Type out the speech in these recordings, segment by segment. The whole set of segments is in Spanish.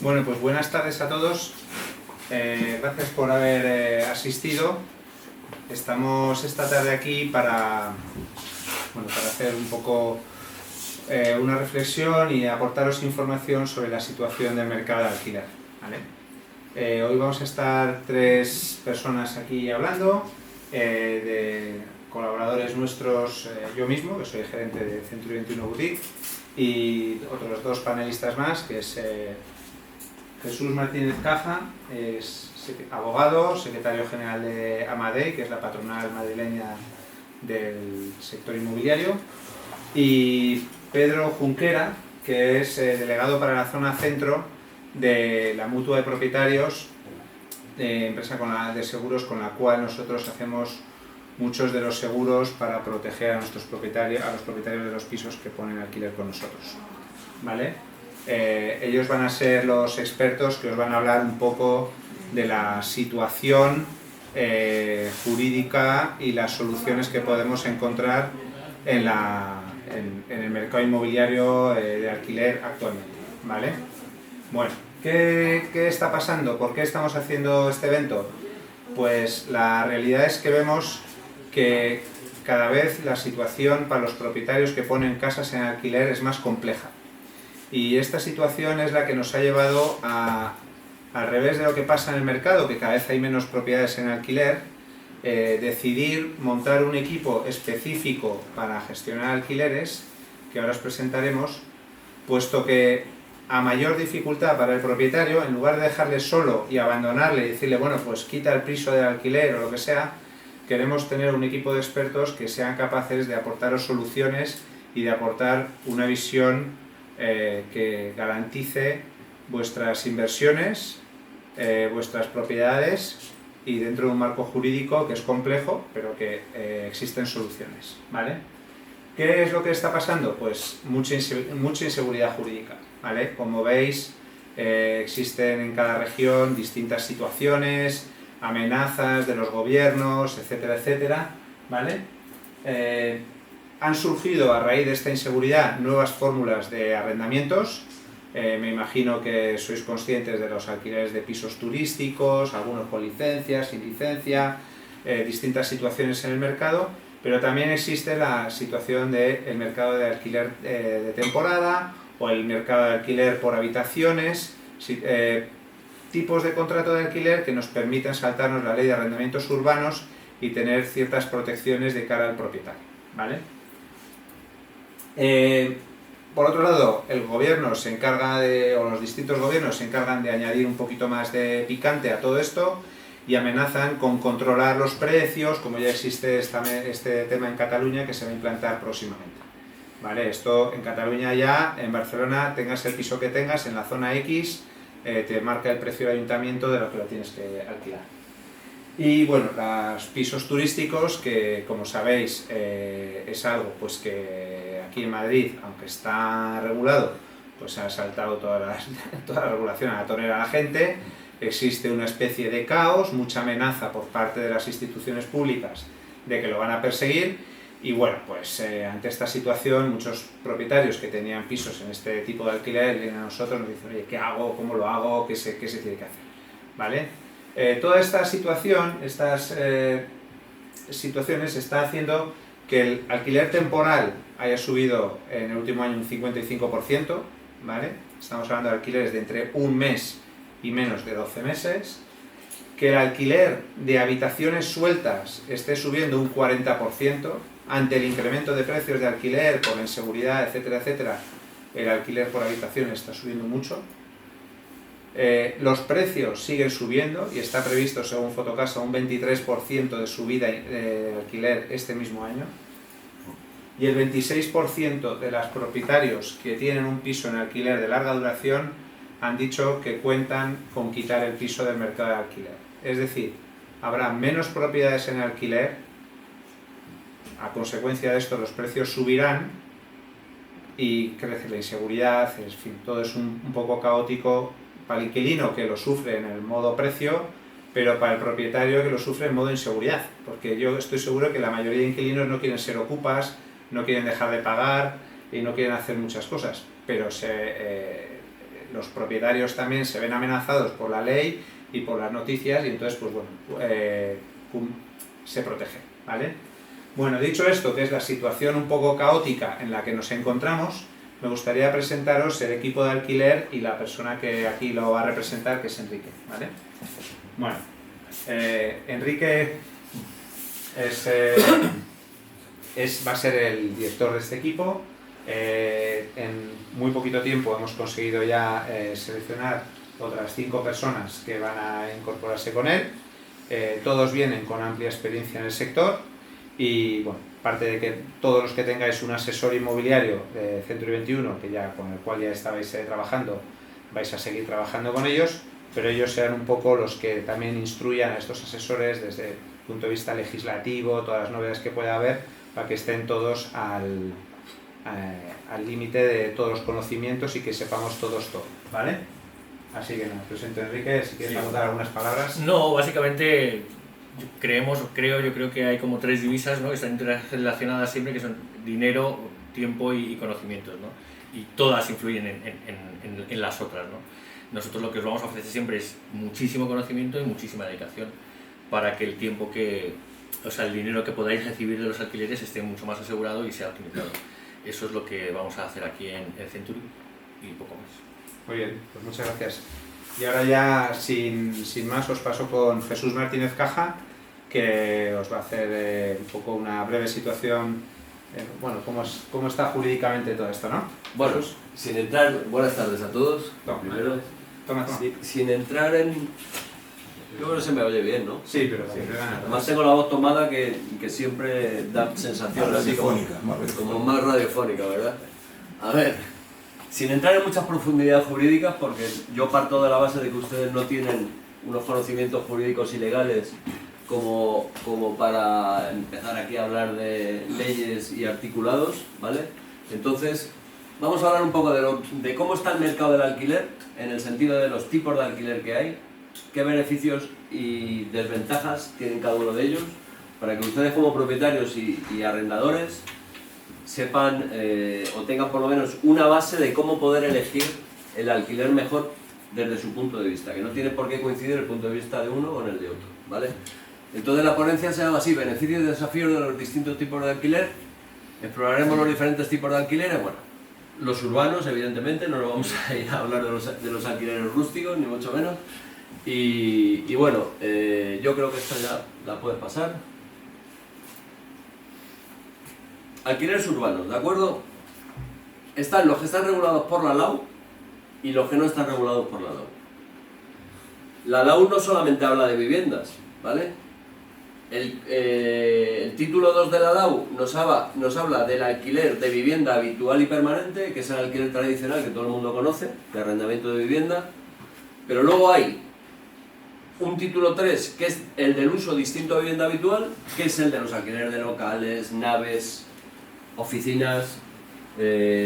Bueno, pues buenas tardes a todos. Gracias por haber asistido. Estamos esta tarde aquí para hacer un poco una reflexión y aportaros información sobre la situación del mercado de alquiler, ¿vale? Hoy vamos a estar tres personas aquí hablando, de colaboradores nuestros, yo mismo, que soy gerente de Century 21 Boutique, y otros dos panelistas más, que es Jesús Martínez Caja, es abogado, secretario general de Amadei, que es la patronal madrileña del sector inmobiliario, y Pedro Junquera, que es delegado para la zona centro de la mutua de propietarios, de empresa de seguros con la cual nosotros hacemos muchos de los seguros para proteger a nuestros propietarios, a los propietarios de los pisos que ponen alquiler con nosotros, ¿vale? Ellos van a ser los expertos que os van a hablar un poco de la situación jurídica y las soluciones que podemos encontrar en el mercado inmobiliario de alquiler actualmente, ¿vale? Bueno, ¿qué está pasando? ¿Por qué estamos haciendo este evento? Pues la realidad es que vemos que cada vez la situación para los propietarios que ponen casas en alquiler es más compleja. Y esta situación es la que nos ha llevado al revés de lo que pasa en el mercado, que cada vez hay menos propiedades en alquiler, decidir montar un equipo específico para gestionar alquileres, que ahora os presentaremos, puesto que a mayor dificultad para el propietario, en lugar de dejarle solo y abandonarle y decirle, bueno, pues quita el piso del alquiler o lo que sea, queremos tener un equipo de expertos que sean capaces de aportaros soluciones y de aportar una visión que garantice vuestras inversiones, vuestras propiedades, y dentro de un marco jurídico que es complejo, pero que existen soluciones, ¿vale? ¿Qué es lo que está pasando? Pues mucha inseguridad jurídica, ¿vale? Como veis, existen en cada región distintas situaciones, amenazas de los gobiernos, etcétera, etcétera, ¿vale? Han surgido a raíz de esta inseguridad nuevas fórmulas de arrendamientos. Me imagino que sois conscientes de los alquileres de pisos turísticos, algunos con licencia, sin licencia, distintas situaciones en el mercado, pero también existe la situación del mercado de alquiler de temporada o el mercado de alquiler por habitaciones, tipos de contrato de alquiler que nos permiten saltarnos la ley de arrendamientos urbanos y tener ciertas protecciones de cara al propietario, ¿vale? Por otro lado, el gobierno se encarga o los distintos gobiernos se encargan de añadir un poquito más de picante a todo esto y amenazan con controlar los precios, como ya existe este tema en Cataluña que se va a implantar próximamente. ¿Vale? Esto en Cataluña ya, en Barcelona, tengas el piso que tengas, en la zona X, te marca el precio del ayuntamiento de lo que lo tienes que alquilar. Y bueno, los pisos turísticos, que como sabéis es algo pues que aquí en Madrid, aunque está regulado, pues ha saltado toda la regulación a la torera a la gente. Existe una especie de caos, mucha amenaza por parte de las instituciones públicas de que lo van a perseguir, y bueno, pues ante esta situación muchos propietarios que tenían pisos en este tipo de alquiler vienen a nosotros y nos dicen, oye, ¿qué hago? ¿Cómo lo hago? ¿Qué se tiene que hacer? ¿Vale? Toda esta situación, estas situaciones está haciendo que el alquiler temporal haya subido en el último año un 55%, ¿vale? Estamos hablando de alquileres de entre un mes y menos de 12 meses, que el alquiler de habitaciones sueltas esté subiendo un 40%, ante el incremento de precios de alquiler por inseguridad, etcétera, etcétera, el alquiler por habitación está subiendo mucho. Los precios siguen subiendo y está previsto, según Fotocasa, un 23% de subida de alquiler este mismo año. Y el 26% de los propietarios que tienen un piso en alquiler de larga duración han dicho que cuentan con quitar el piso del mercado de alquiler. Es decir, habrá menos propiedades en alquiler, a consecuencia de esto los precios subirán y crece la inseguridad, en fin, todo es un poco caótico para el inquilino, que lo sufre en el modo precio, pero para el propietario, que lo sufre en modo inseguridad, porque yo estoy seguro que la mayoría de inquilinos no quieren ser ocupas, no quieren dejar de pagar y no quieren hacer muchas cosas, pero los propietarios también se ven amenazados por la ley y por las noticias y entonces pues bueno, se protege, ¿vale? Bueno, dicho esto, que es la situación un poco caótica en la que nos encontramos, me gustaría presentaros el equipo de alquiler y la persona que aquí lo va a representar, que es Enrique, ¿vale? Bueno, Enrique va a ser el director de este equipo. En muy poquito tiempo hemos conseguido ya seleccionar otras 5 personas que van a incorporarse con él. Todos vienen con amplia experiencia en el sector y, bueno, aparte de que todos los que tengáis un asesor inmobiliario de Century 21, con el cual ya estabais trabajando, vais a seguir trabajando con ellos, pero ellos serán un poco los que también instruyan a estos asesores desde el punto de vista legislativo, todas las novedades que pueda haber, para que estén todos al límite de todos los conocimientos y que sepamos todos todo, ¿vale? Así que nada, presento a Enrique, si quieres apuntar algunas palabras. No, básicamente yo creo que hay como 3 divisas, ¿no?, que están interrelacionadas siempre, que son dinero, tiempo y conocimientos, ¿no? Y todas influyen en las otras, ¿no? Nosotros lo que os vamos a ofrecer siempre es muchísimo conocimiento y muchísima dedicación para que el tiempo el dinero que podáis recibir de los alquileres esté mucho más asegurado y sea optimizado. Eso es lo que vamos a hacer aquí en Century y poco más. Muy bien, pues muchas gracias. Y ahora ya, sin más, os paso con Jesús Martínez Caja, que os va a hacer un poco una breve situación, bueno, cómo está jurídicamente todo esto, ¿no? Bueno, Jesús. sin entrar, buenas tardes a todos. Primero, Toma. sin entrar en... Yo creo que se me oye bien, ¿no? Sí, pero sí. Además tengo la voz tomada que siempre da sensación así como más radiofónica, ¿verdad? A ver, sin entrar en muchas profundidades jurídicas, porque yo parto de la base de que ustedes no tienen unos conocimientos jurídicos y legales como para empezar aquí a hablar de leyes y articulados, ¿vale? Entonces, vamos a hablar un poco de cómo está el mercado del alquiler, en el sentido de los tipos de alquiler que hay, qué beneficios y desventajas tienen cada uno de ellos, para que ustedes como propietarios y arrendadores sepan o tengan por lo menos una base de cómo poder elegir el alquiler mejor desde su punto de vista, que no tiene por qué coincidir el punto de vista de uno con el de otro, ¿vale? Entonces la ponencia se llama así: beneficios y desafíos de los distintos tipos de alquiler. Exploraremos los diferentes tipos de alquileres, bueno, los urbanos, evidentemente, no nos vamos a ir a hablar de los alquileres rústicos, ni mucho menos. Y bueno, yo creo que esta ya la puedes pasar. Alquileres urbanos, ¿de acuerdo? Están los que están regulados por la LAU y los que no están regulados por la LAU. La LAU no solamente habla de viviendas, ¿vale? El título 2 de la LAU nos habla del alquiler de vivienda habitual y permanente, que es el alquiler tradicional que todo el mundo conoce, de arrendamiento de vivienda. Pero luego hay un título 3, que es el del uso distinto a vivienda habitual, que es el de los alquileres de locales, naves, oficinas,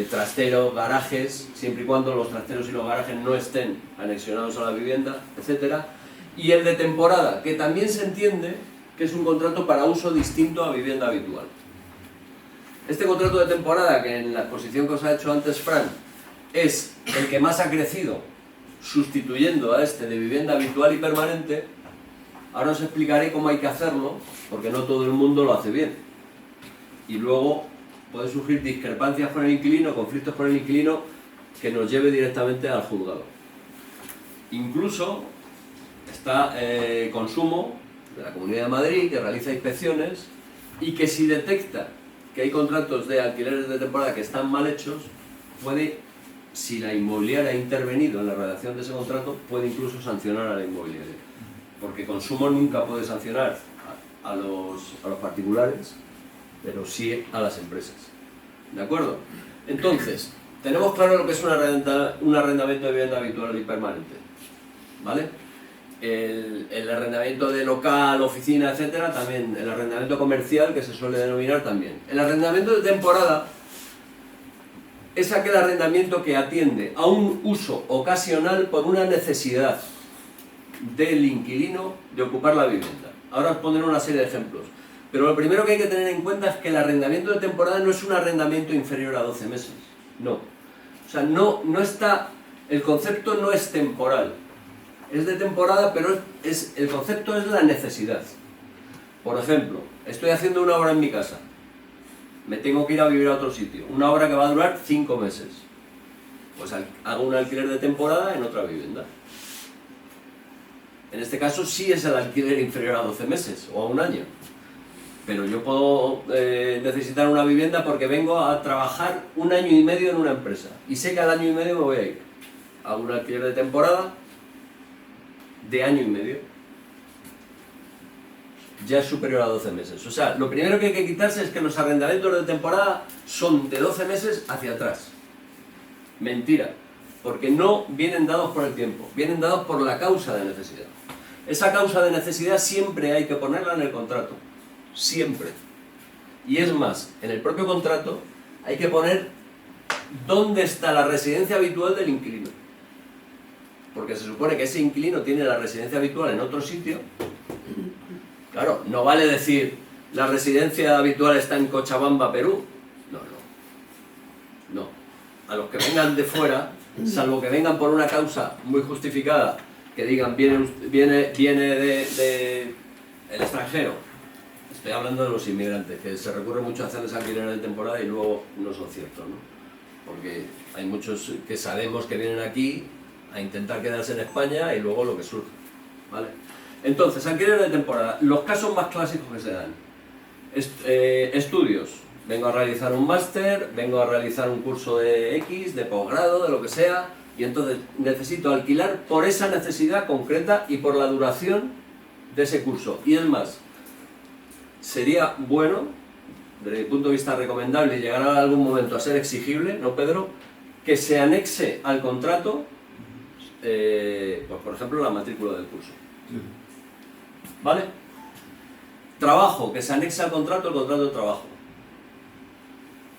trasteros, garajes, siempre y cuando los trasteros y los garajes no estén anexionados a la vivienda, etc. Y el de temporada, que también se entiende que es un contrato para uso distinto a vivienda habitual. Este contrato de temporada, que en la exposición que os ha hecho antes Fran, es el que más ha crecido, sustituyendo a este de vivienda habitual y permanente. Ahora os explicaré cómo hay que hacerlo, porque no todo el mundo lo hace bien. Y luego pueden surgir discrepancias con el inquilino, conflictos con el inquilino, que nos lleve directamente al juzgado. Incluso está Consumo, de la Comunidad de Madrid, que realiza inspecciones y que si detecta que hay contratos de alquileres de temporada que están mal hechos, puede, si la inmobiliaria ha intervenido en la redacción de ese contrato, puede incluso sancionar a la inmobiliaria. Porque Consumo nunca puede sancionar a los particulares, pero sí a las empresas. ¿De acuerdo? Entonces, tenemos claro lo que es un arrendamiento de vivienda habitual y permanente, ¿vale? El arrendamiento de local, oficina, etcétera, también. El arrendamiento comercial, que se suele denominar también. El arrendamiento de temporada es aquel arrendamiento que atiende a un uso ocasional por una necesidad del inquilino de ocupar la vivienda. Ahora os pondré una serie de ejemplos. Pero lo primero que hay que tener en cuenta es que el arrendamiento de temporada no es un arrendamiento inferior a 12 meses. No. O sea, no está El concepto no es temporal, es de temporada, pero el concepto es la necesidad. Por ejemplo, estoy haciendo una obra en mi casa, me tengo que ir a vivir a otro sitio, una obra que va a durar 5 meses. Pues hago un alquiler de temporada en otra vivienda. En este caso sí es el alquiler inferior a 12 meses o a un año. Pero yo puedo necesitar una vivienda porque vengo a trabajar 1 año y medio en una empresa. Y sé que al año y medio me voy a ir. Hago un alquiler de temporada de año y medio. Ya es superior a 12 meses. O sea, lo primero que hay que quitarse es que los arrendamientos de temporada son de 12 meses hacia atrás. Mentira. Porque no vienen dados por el tiempo, vienen dados por la causa de necesidad. Esa causa de necesidad siempre hay que ponerla en el contrato. Siempre. Y es más, en el propio contrato hay que poner dónde está la residencia habitual del inquilino. Porque se supone que ese inquilino tiene la residencia habitual en otro sitio. Claro, no vale decir la residencia habitual está en Cochabamba, Perú. No. A los que vengan de fuera, salvo que vengan por una causa muy justificada, que digan viene de el extranjero. Estoy hablando de los inmigrantes, que se recurre mucho a hacerles alquileres de temporada y luego no son ciertos, ¿no? Porque hay muchos que sabemos que vienen aquí a intentar quedarse en España y luego lo que surge, ¿vale? Entonces, alquiler de temporada. Los casos más clásicos que se dan. Estudios. Vengo a realizar un máster, vengo a realizar un curso de X, de posgrado, de lo que sea, y entonces necesito alquilar por esa necesidad concreta y por la duración de ese curso. Y es más, sería bueno, desde mi punto de vista recomendable, y llegará en algún momento a ser exigible, ¿no, Pedro?, que se anexe al contrato, pues por ejemplo, la matrícula del curso. ¿Vale? Trabajo, que se anexe al contrato, el contrato de trabajo.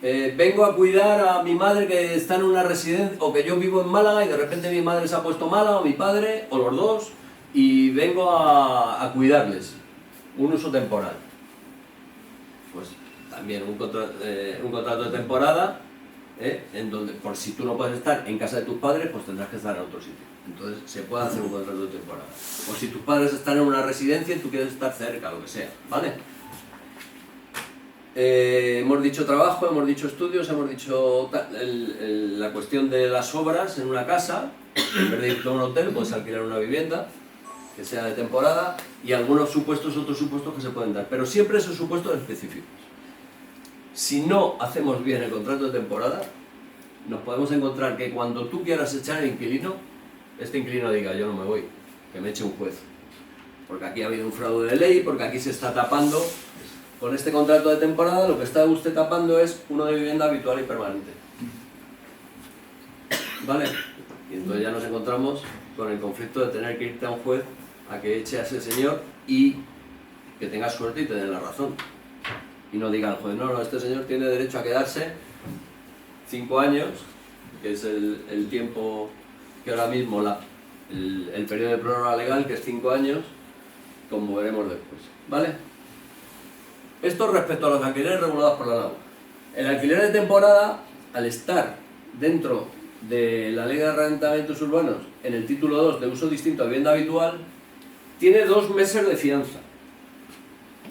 Vengo a cuidar a mi madre que está en una residencia, o que yo vivo en Málaga y de repente mi madre se ha puesto mala, o mi padre, o los dos, y vengo a cuidarles. Un uso temporal. Pues también un contrato de temporada, en donde, por si tú no puedes estar en casa de tus padres, pues tendrás que estar en otro sitio. Entonces se puede hacer un contrato de temporada. O si tus padres están en una residencia y tú quieres estar cerca, lo que sea, ¿vale? Hemos dicho trabajo, hemos dicho estudios, hemos dicho la cuestión de las obras en una casa. En vez de irte a un hotel, puedes alquilar una vivienda que sea de temporada, y algunos supuestos, otros supuestos que se pueden dar, pero siempre esos supuestos específicos. Si no hacemos bien el contrato de temporada, nos podemos encontrar que cuando tú quieras echar el inquilino, este inquilino diga: yo no me voy, que me eche un juez, porque aquí ha habido un fraude de ley, porque aquí se está tapando. Con este contrato de temporada lo que está usted tapando es uno de vivienda habitual y permanente. ¿Vale? Y entonces ya nos encontramos con el conflicto de tener que irte a un juez a que eche a ese señor y que tengas suerte y te den la razón. Y no diga al juez: no, este señor tiene derecho a quedarse 5 años, que es el tiempo que ahora mismo el periodo de prórroga legal, que es 5 años, como veremos después. ¿Vale? Esto respecto a los alquileres regulados por la LAU. El alquiler de temporada, al estar dentro de la Ley de Arrendamientos Urbanos, en el título 2 de uso distinto a vivienda habitual, tiene 2 meses de fianza.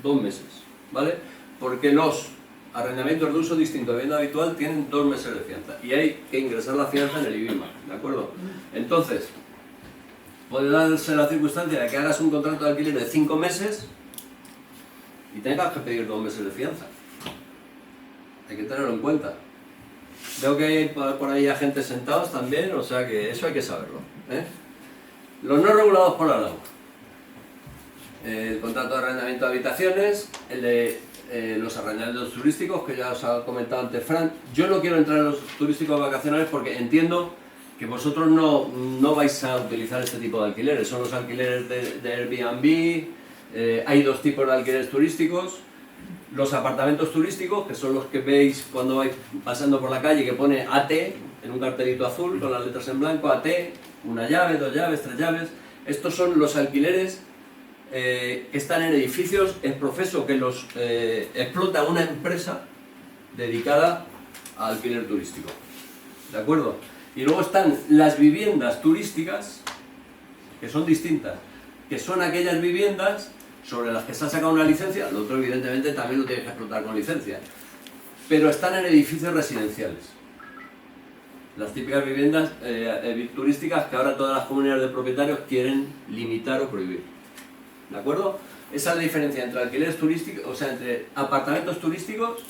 2 meses, ¿vale? Porque los arrendamientos de uso distinto a vivienda habitual tienen 2 meses de fianza. Y hay que ingresar la fianza en el IBIMA, ¿de acuerdo? Entonces, puede darse la circunstancia de que hagas un contrato de alquiler de 5 meses y tengas que pedir 2 meses de fianza. Hay que tenerlo en cuenta. Veo que hay por ahí agentes sentados también, o sea que eso hay que saberlo, ¿eh? Los no regulados por la LAU. El contrato de arrendamiento de habitaciones, el de los arrendamientos turísticos, que ya os ha comentado antes Fran. Yo no quiero entrar en los turísticos vacacionales porque entiendo que vosotros no vais a utilizar este tipo de alquileres. Son los alquileres de Airbnb. Hay 2 tipos de alquileres turísticos: los apartamentos turísticos, que son los que veis cuando vais pasando por la calle, que pone AT en un cartelito azul con las letras en blanco, AT, 1 llave, 2 llaves, 3 llaves. Estos son los alquileres que están en edificios en proceso, que los explota una empresa dedicada a alquiler turístico, ¿de acuerdo? Y luego están las viviendas turísticas, que son distintas, que son aquellas viviendas sobre las que se ha sacado una licencia, lo otro evidentemente también lo tienes que explotar con licencia, pero están en edificios residenciales. Las típicas viviendas turísticas que ahora todas las comunidades de propietarios quieren limitar o prohibir. ¿De acuerdo? Esa es la diferencia entre alquileres turísticos, o sea, entre apartamentos turísticos,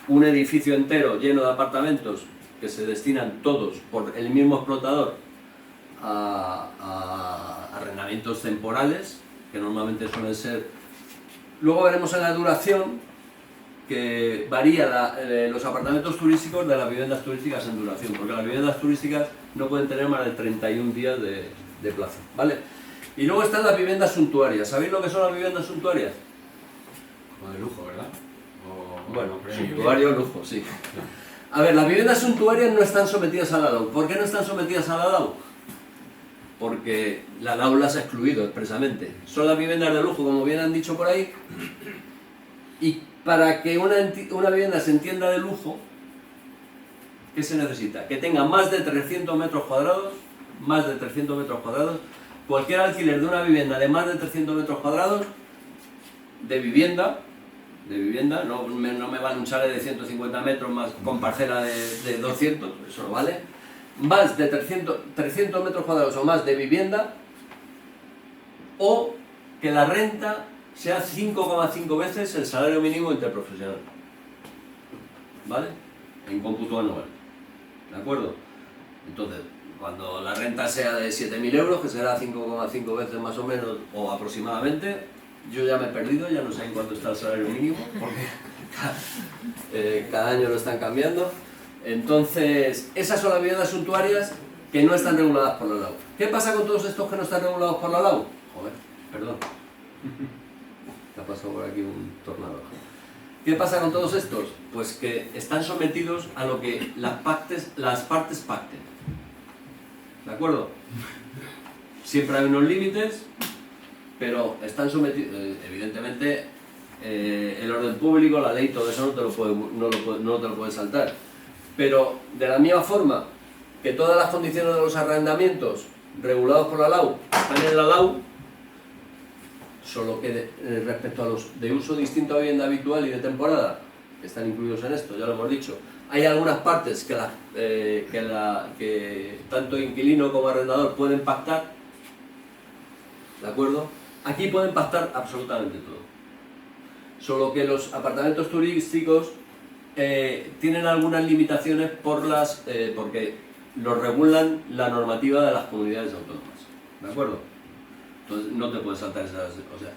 un edificio entero lleno de apartamentos que se destinan todos por el mismo explotador a arrendamientos temporales, que normalmente suelen ser... Luego veremos en la duración que varía los apartamentos turísticos de las viviendas turísticas en duración, porque las viviendas turísticas no pueden tener más de 31 días de plazo, ¿vale? Y luego están las viviendas suntuarias. ¿Sabéis lo que son las viviendas suntuarias? Como de lujo, ¿verdad? Bueno, suntuario, lujo, sí. A ver, las viviendas suntuarias no están sometidas a la LAU. ¿Por qué no están sometidas a la LAU? Porque la LAU las ha excluido expresamente. Son las viviendas de lujo, como bien han dicho por ahí, y para que una vivienda se entienda de lujo, ¿qué se necesita? Que tenga más de 300 metros cuadrados, más de 300 metros cuadrados. Cualquier alquiler de una vivienda de más de 300 metros cuadrados, de vivienda, no me vale un chalet de 150 metros más con parcela de 200, eso no vale. Más de 300 metros cuadrados o más de vivienda, o que la renta sea 5,5 veces el salario mínimo interprofesional, ¿vale? En cómputo anual, ¿de acuerdo? Entonces, cuando la renta sea de 7.000 euros, que será 5,5 veces más o menos, o aproximadamente, yo ya me he perdido, ya no sé en cuánto está el salario mínimo, porque cada año lo están cambiando. Entonces, esas son las viviendas suntuarias que no están reguladas por la LAU. ¿Qué pasa con todos estos que no están regulados por la LAU? Joder, perdón. Te ha pasado por aquí un tornado. ¿Qué pasa con todos estos? Pues que están sometidos a lo que las partes pacten. ¿De acuerdo? Siempre hay unos límites, pero están sometidos, evidentemente, el orden público, la ley, todo eso no te lo puedes saltar. Pero de la misma forma que todas las condiciones de los arrendamientos regulados por la LAU están en la LAU, solo que respecto a los de uso distinto a vivienda habitual y de temporada, que están incluidos en esto, ya lo hemos dicho, hay algunas partes que tanto inquilino como arrendador pueden pactar, ¿de acuerdo? Aquí pueden pactar absolutamente todo. Solo que los apartamentos turísticos tienen algunas limitaciones porque los regulan la normativa de las comunidades autónomas, ¿de acuerdo? Entonces no te puedes saltar esas, o sea,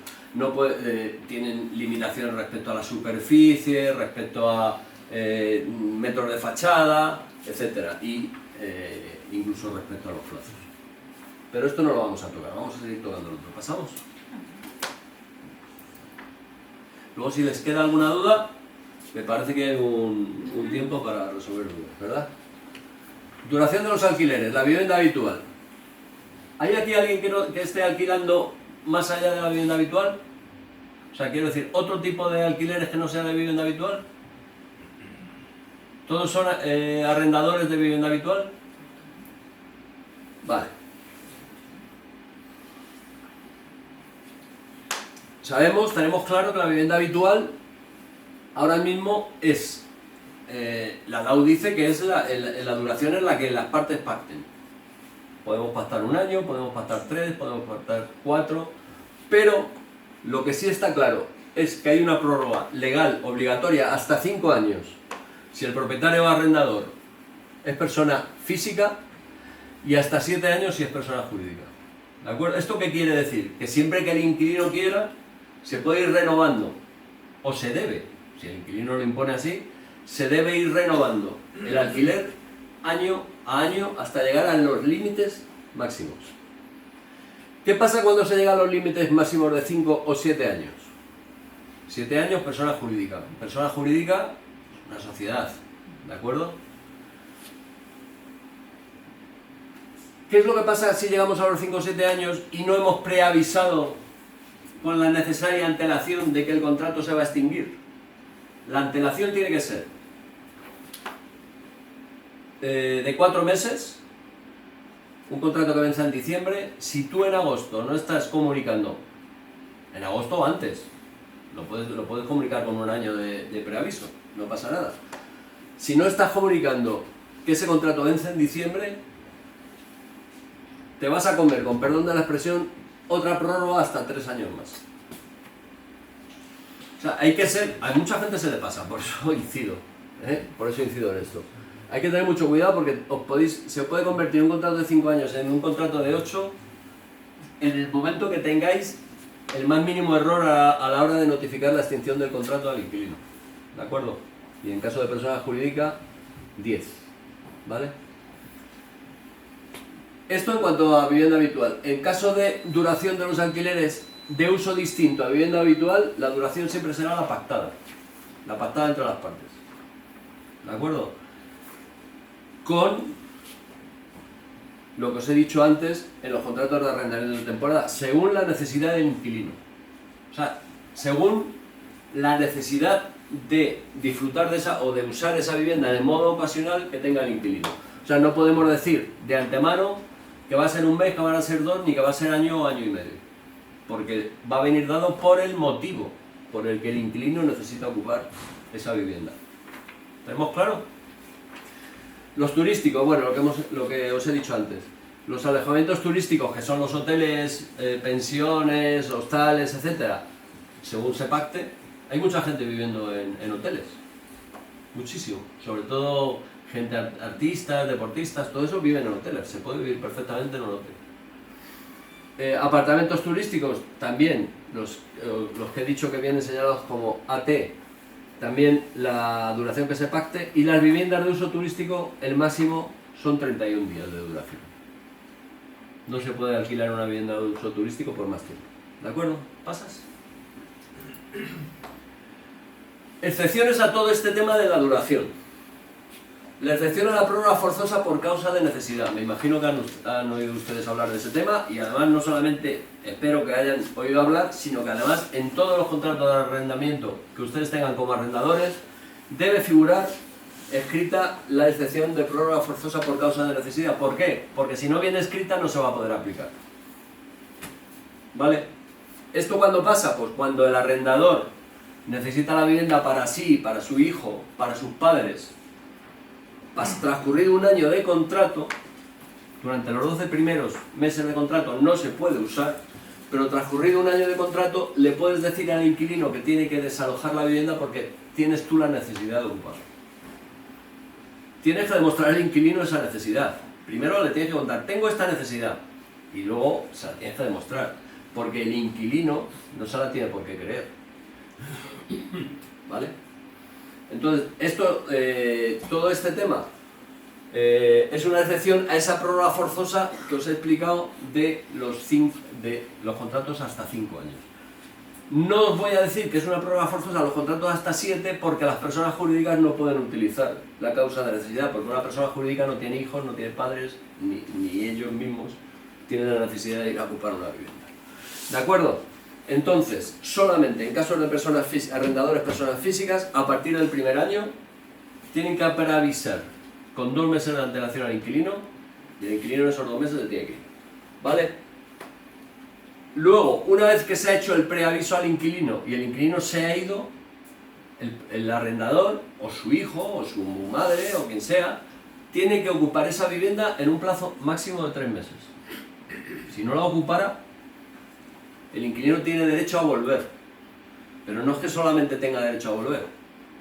tienen limitaciones respecto a la superficie, respecto a metros de fachada, etcétera, y incluso respecto a los plazos. Pero esto no lo vamos a tocar, vamos a seguir tocando el otro. ¿Pasamos? Luego, si les queda alguna duda, me parece que hay un tiempo para resolver dudas, ¿verdad? Duración de los alquileres, la vivienda habitual. ¿Hay aquí alguien que esté alquilando más allá de la vivienda habitual? O sea, quiero decir, ¿otro tipo de alquileres que no sea de vivienda habitual? ¿Todos son arrendadores de vivienda habitual? Vale. Tenemos claro que la vivienda habitual ahora mismo es, la LAU dice que es la duración en la que las partes pacten. Podemos pactar 1 año, podemos pactar 3, podemos pactar 4, pero lo que sí está claro es que hay una prórroga legal obligatoria hasta 5 años si el propietario o arrendador es persona física y hasta 7 años si es persona jurídica. ¿De acuerdo? ¿Esto qué quiere decir? Que siempre que el inquilino quiera, se puede ir renovando, o se debe, si el inquilino lo impone así, se debe ir renovando el alquiler año a año hasta llegar a los límites máximos. ¿Qué pasa cuando se llega a los límites máximos de 5 o 7 años? 7 años, persona jurídica. Persona jurídica, una sociedad, ¿de acuerdo? ¿Qué es lo que pasa si llegamos a los 5 o 7 años y no hemos preavisado con la necesaria antelación de que el contrato se va a extinguir? La antelación tiene que ser de 4 meses un contrato que vence en diciembre, si tú en agosto no estás comunicando, en agosto o antes, lo puedes comunicar con un año de preaviso, no pasa nada. Si no estás comunicando que ese contrato vence en diciembre, te vas a comer, con perdón de la expresión, otra prórroga hasta 3 años más. O sea, a mucha gente se le pasa, por eso incido, por eso incido en esto. Hay que tener mucho cuidado porque se os puede convertir un contrato de 5 años en un contrato de 8 en el momento que tengáis el más mínimo error a la hora de notificar la extinción del contrato al inquilino. ¿De acuerdo? Y en caso de persona jurídica, 10. ¿Vale? Esto en cuanto a vivienda habitual. En caso de duración de los alquileres de uso distinto a vivienda habitual, la duración siempre será la pactada entre las partes. ¿De acuerdo? Con lo que os he dicho antes en los contratos de arrendamiento de temporada, según la necesidad del inquilino. O sea, según la necesidad de disfrutar de esa o de usar esa vivienda de modo ocasional que tenga el inquilino. O sea, no podemos decir de antemano que va a ser un mes, que van a ser 2, ni que va a ser año o año y medio. Porque va a venir dado por el motivo por el que el inquilino necesita ocupar esa vivienda. ¿Tenemos claro? Los turísticos, bueno, lo que os he dicho antes. Los alojamientos turísticos, que son los hoteles, pensiones, hostales, etcétera, según se pacte, hay mucha gente viviendo en hoteles. Muchísimo. Sobre todo gente artistas, deportistas, todo eso viven en hoteles. Se puede vivir perfectamente en un hotel. Apartamentos turísticos, también, los que he dicho que vienen señalados como AT, también la duración que se pacte, y las viviendas de uso turístico, el máximo son 31 días de duración. No se puede alquilar una vivienda de uso turístico por más tiempo. ¿De acuerdo? ¿Pasas? Excepciones a todo este tema de la duración. La excepción a la prórroga forzosa por causa de necesidad. Me imagino que han oído ustedes hablar de ese tema, y además no solamente espero que hayan oído hablar, sino que además en todos los contratos de arrendamiento que ustedes tengan como arrendadores debe figurar escrita la excepción de prórroga forzosa por causa de necesidad. ¿Por qué? Porque si no viene escrita no se va a poder aplicar. ¿Vale? ¿Esto cuándo pasa? Pues cuando el arrendador necesita la vivienda para sí, para su hijo, para sus padres. Transcurrido un año de contrato, durante los 12 primeros meses de contrato no se puede usar, pero transcurrido un año de contrato le puedes decir al inquilino que tiene que desalojar la vivienda porque tienes tú la necesidad de ocuparla. Tienes que demostrar al inquilino esa necesidad. Primero le tienes que contar, tengo esta necesidad, y luego se la tienes que demostrar, porque el inquilino no se la tiene por qué creer. ¿Vale? Entonces, todo este tema es una excepción a esa prórroga forzosa que os he explicado de los contratos hasta 5 años. No os voy a decir que es una prórroga forzosa los contratos hasta 7, porque las personas jurídicas no pueden utilizar la causa de necesidad, porque una persona jurídica no tiene hijos, no tiene padres, ni ellos mismos tienen la necesidad de ir a ocupar una vivienda. ¿De acuerdo? Entonces, solamente en casos de arrendadores personas físicas, a partir del primer año, tienen que avisar con 2 meses de antelación al inquilino, y el inquilino en esos 2 meses se tiene que ir. ¿Vale? Luego, una vez que se ha hecho el preaviso al inquilino y el inquilino se ha ido, el arrendador, o su hijo, o su madre, o quien sea, tiene que ocupar esa vivienda en un plazo máximo de 3 meses. Si no la ocupara, el inquilino tiene derecho a volver, pero no es que solamente tenga derecho a volver,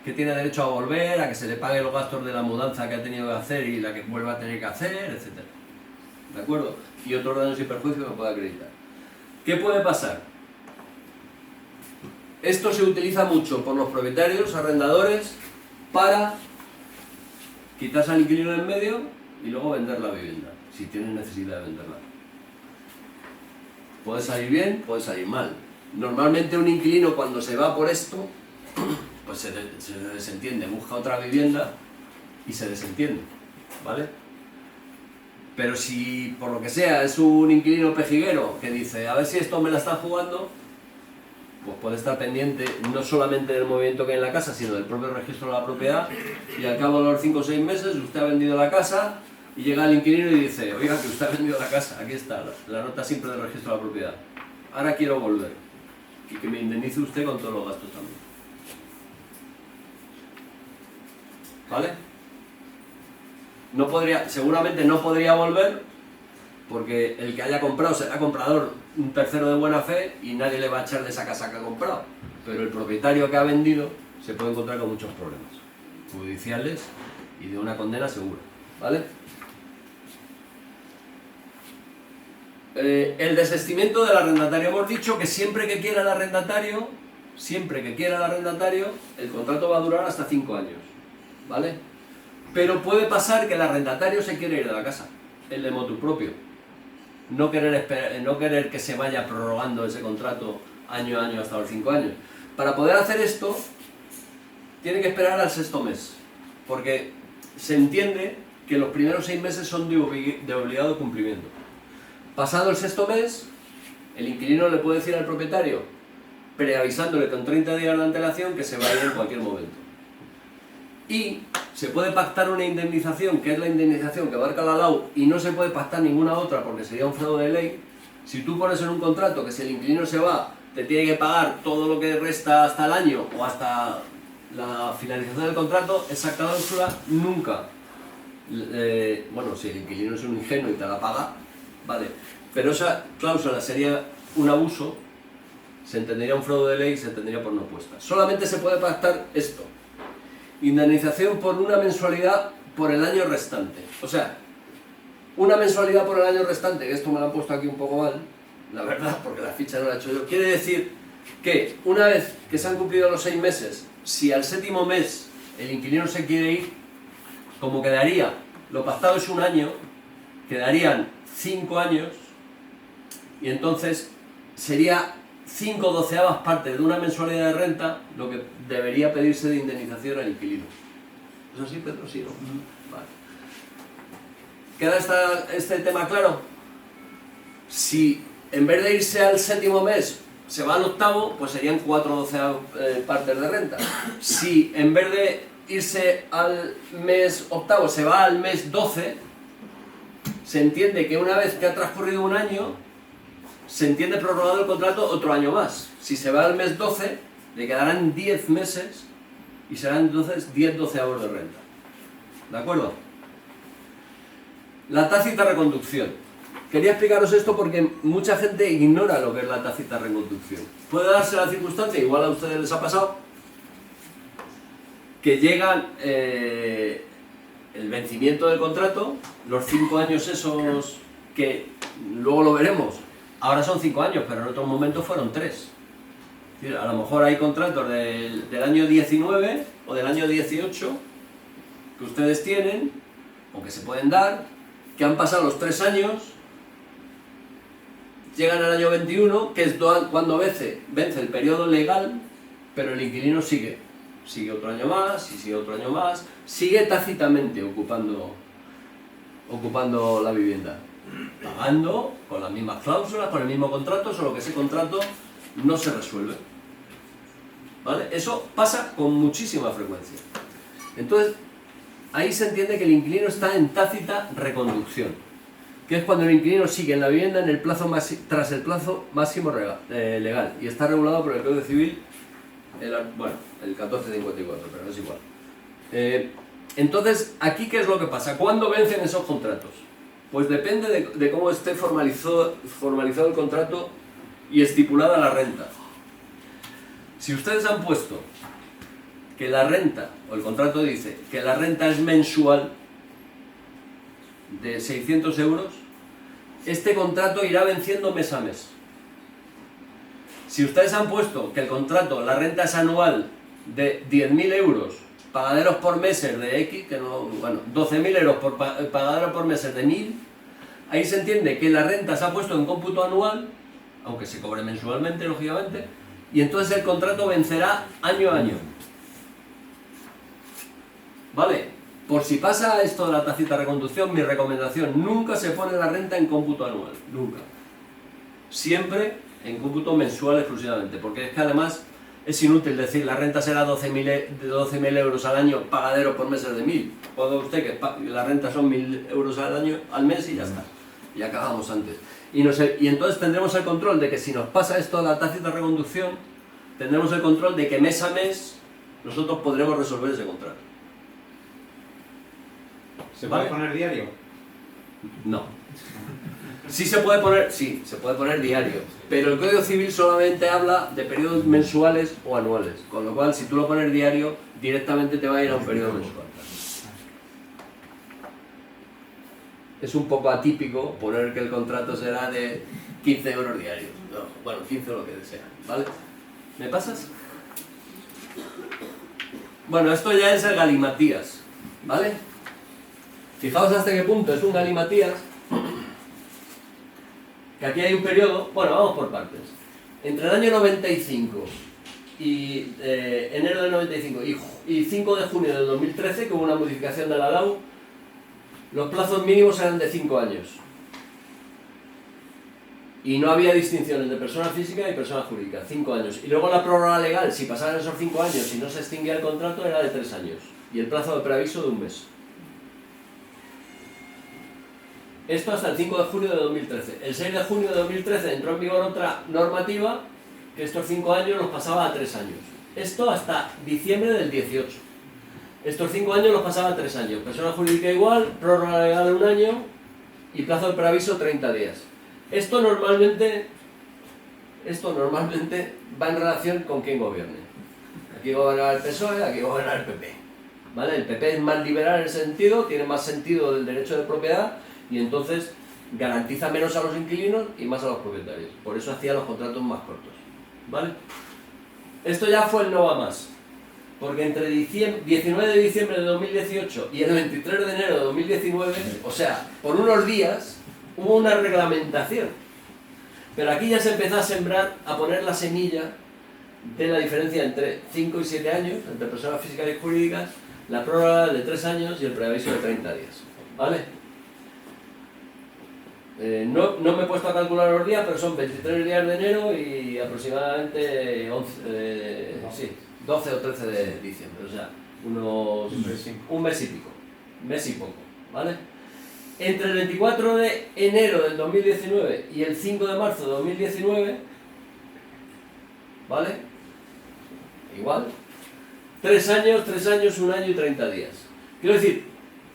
que tiene derecho a volver, a que se le pague los gastos de la mudanza que ha tenido que hacer y la que vuelva a tener que hacer, etc. ¿De acuerdo? Y otros daños y perjuicios que pueda acreditar. ¿Qué puede pasar? Esto se utiliza mucho por los propietarios, arrendadores, para quitarse al inquilino en medio y luego vender la vivienda, si tienen necesidad de venderla. Puede salir bien, puede salir mal. Normalmente un inquilino, cuando se va por esto, pues se desentiende, busca otra vivienda y se desentiende, ¿vale? Pero si por lo que sea es un inquilino pejiguero que dice, a ver si esto me la está jugando, pues puede estar pendiente no solamente del movimiento que hay en la casa, sino del propio registro de la propiedad, y al cabo de los 5 o 6 meses usted ha vendido la casa, y llega el inquilino y dice, oiga, que usted ha vendido la casa, aquí está, la nota simple del registro de la propiedad. Ahora quiero volver. Y que me indemnice usted con todos los gastos también. ¿Vale? No podría, seguramente no podría volver, porque el que haya comprado será comprador un tercero de buena fe y nadie le va a echar de esa casa que ha comprado. Pero el propietario que ha vendido se puede encontrar con muchos problemas judiciales y de una condena segura. ¿Vale? El desistimiento del arrendatario. Hemos dicho que siempre que quiera el arrendatario, el contrato va a durar hasta 5 años. ¿Vale? Pero puede pasar que el arrendatario se quiere ir de la casa, el de motu propio. No querer que se vaya prorrogando ese contrato año a año hasta los 5 años. Para poder hacer esto, tiene que esperar al 6º mes, porque se entiende que los primeros 6 meses son de obligado cumplimiento. Pasado el 6º mes, el inquilino le puede decir al propietario, preavisándole con 30 días de antelación, que se va a ir en cualquier momento. Y se puede pactar una indemnización, que es la indemnización que abarca la LAU, y no se puede pactar ninguna otra porque sería un fraude de ley. Si tú pones en un contrato que si el inquilino se va, te tiene que pagar todo lo que resta hasta el año o hasta la finalización del contrato, esa cláusula nunca, bueno, si el inquilino es un ingenuo y te la paga, vale, pero esa cláusula sería un abuso, se entendería un fraude de ley y se entendería por no puesta. Solamente se puede pactar esto: indemnización por una mensualidad por el año restante. O sea, una mensualidad por el año restante, que esto me lo han puesto aquí un poco mal, la verdad, porque la ficha no la he hecho yo. Quiere decir que una vez que se han cumplido los 6 meses, si al 7º mes el inquilino se quiere ir, como quedaría, lo pactado es un año, quedarían 5 años, y entonces sería 5/12 partes de una mensualidad de renta lo que debería pedirse de indemnización al inquilino. ¿Es así, Pedro? Sí, ¿no? Vale. ¿Queda este tema claro? Si en vez de irse al 7º mes se va al 8º, pues serían 4/12 partes de renta. Si en vez de irse al mes 8º se va al mes 12, se entiende que una vez que ha transcurrido un año, se entiende prorrogado el contrato otro año más. Si se va al mes 12, le quedarán 10 meses y serán entonces 10/12 de renta. ¿De acuerdo? La tácita reconducción. Quería explicaros esto porque mucha gente ignora lo que es la tácita reconducción. Puede darse la circunstancia, igual a ustedes les ha pasado, que llegan el vencimiento del contrato, los 5 años esos que luego lo veremos. Ahora son 5 años, pero en otros momentos fueron 3. Es decir, a lo mejor hay contratos del año 19 o del año 18 que ustedes tienen, o que se pueden dar, que han pasado los 3 años, llegan al año 21, que es cuando vence el periodo legal, pero el inquilino sigue otro año más, y sigue otro año más, sigue tácitamente ocupando la vivienda, pagando con las mismas cláusulas, con el mismo contrato, solo que ese contrato no se resuelve. ¿Vale? Eso pasa con muchísima frecuencia. Entonces, ahí se entiende que el inquilino está en tácita reconducción, que es cuando el inquilino sigue en la vivienda en el plazo tras el plazo máximo legal, y está regulado por el Código Civil, el 1454, pero es igual. Entonces, aquí, ¿qué es lo que pasa? ¿Cuándo vencen esos contratos? Pues depende de cómo esté formalizado el contrato y estipulada la renta. Si ustedes han puesto que la renta, o el contrato dice que la renta es mensual de 600 euros, este contrato irá venciendo mes a mes. Si ustedes han puesto que el contrato, la renta es anual de 10.000 euros, pagaderos por meses de X, 12.000 euros por pagaderos por meses de 1.000, ahí se entiende que la renta se ha puesto en cómputo anual, aunque se cobre mensualmente, lógicamente, y entonces el contrato vencerá año a año. ¿Vale? Por si pasa esto de la tácita reconducción, mi recomendación: nunca se pone la renta en cómputo anual, nunca. Siempre en cómputo mensual exclusivamente, porque es que además Es inútil decir la renta será 12.000 euros al año, pagadero por meses de 1.000. Puede usted que la renta son 1.000 euros al año, al mes y ya está. Y acabamos antes. Y entonces tendremos el control de que si nos pasa esto de la tácita reconducción, tendremos el control de que mes a mes nosotros podremos resolver ese contrato. ¿Se puede poner diario? No. Sí se puede poner diario, pero el Código Civil solamente habla de periodos mensuales o anuales, con lo cual si tú lo pones diario, directamente te va a ir a un periodo mensual. Es un poco atípico poner que el contrato será de 15 euros diarios. No, bueno, 15 o lo que sea, ¿vale? ¿Me pasas? Bueno, esto ya es el galimatías, ¿vale? Fijaos hasta qué punto es un galimatías. Que aquí hay un periodo, bueno, vamos por partes. Entre el año 95 y enero del 95 y 5 de junio del 2013, que hubo una modificación de la DAU, los plazos mínimos eran de 5 años. Y no había distinción entre persona física y persona jurídica, 5 años. Y luego la prórroga legal, si pasaran esos 5 años y no se extinguía el contrato, era de 3 años. Y el plazo de preaviso de 1 mes. Esto hasta el 5 de junio de 2013. El 6 de junio de 2013 entró en vigor otra normativa que estos 5 años los pasaba a 3 años. Esto hasta diciembre del 18. Estos 5 años los pasaba a 3 años. Persona jurídica igual, prórroga legal de 1 año y plazo de preaviso 30 días. Esto normalmente va en relación con quién gobierne. Aquí gobierna el PSOE, aquí gobierna el PP. ¿Vale? El PP es más liberal en ese sentido, tiene más sentido del derecho de propiedad y entonces garantiza menos a los inquilinos y más a los propietarios. Por eso hacía los contratos más cortos. ¿Vale? Esto ya fue el no va más. Porque entre 19 de diciembre de 2018 y el 23 de enero de 2019, o sea, por unos días, hubo una reglamentación. Pero aquí ya se empezó a sembrar, a poner la semilla de la diferencia entre 5 y 7 años, entre personas físicas y jurídicas, la prórroga de 3 años y el preaviso de 30 días. ¿Vale? No me he puesto a calcular los días, pero son 23 días de enero y aproximadamente 12 o 13 de diciembre, o sea, un mes y pico, mes y poco, ¿vale? Entre el 24 de enero del 2019 y el 5 de marzo de 2019, ¿vale? Igual, 3 años, 1 año y 30 días. Quiero decir,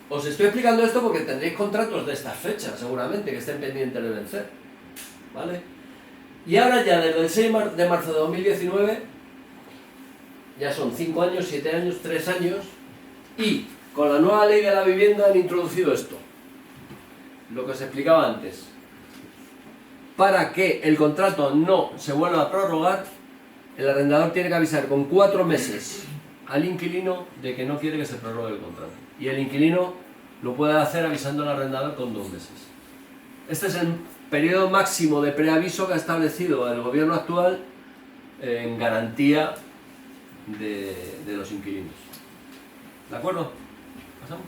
os estoy explicando esto porque tendréis contratos de estas fechas, seguramente, que estén pendientes de vencer, ¿vale? Y ahora ya desde el 6 de marzo de 2019, ya son 5 años, 7 años, 3 años, y con la nueva ley de la vivienda han introducido esto, lo que os explicaba antes. Para que el contrato no se vuelva a prorrogar, el arrendador tiene que avisar con 4 meses al inquilino de que no quiere que se prorrogue el contrato. Y el inquilino lo puede hacer avisando al arrendador con 2 meses. Este es el periodo máximo de preaviso que ha establecido el gobierno actual en garantía de los inquilinos. ¿De acuerdo? ¿Pasamos?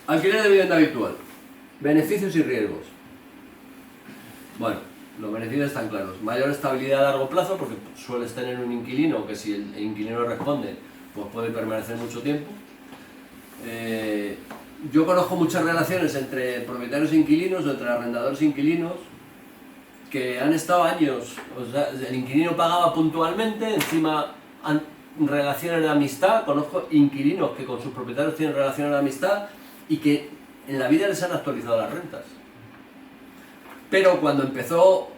Alquiler de vivienda habitual. Beneficios y riesgos. Bueno, los beneficios están claros. Mayor estabilidad a largo plazo, porque sueles tener un inquilino que si el inquilino responde, pues puede permanecer mucho tiempo. Yo conozco muchas relaciones entre propietarios e inquilinos o entre arrendadores e inquilinos que han estado años, o sea, el inquilino pagaba puntualmente, encima relaciones de amistad. Conozco inquilinos que con sus propietarios tienen relaciones de amistad y que en la vida les han actualizado las rentas. Pero cuando empezó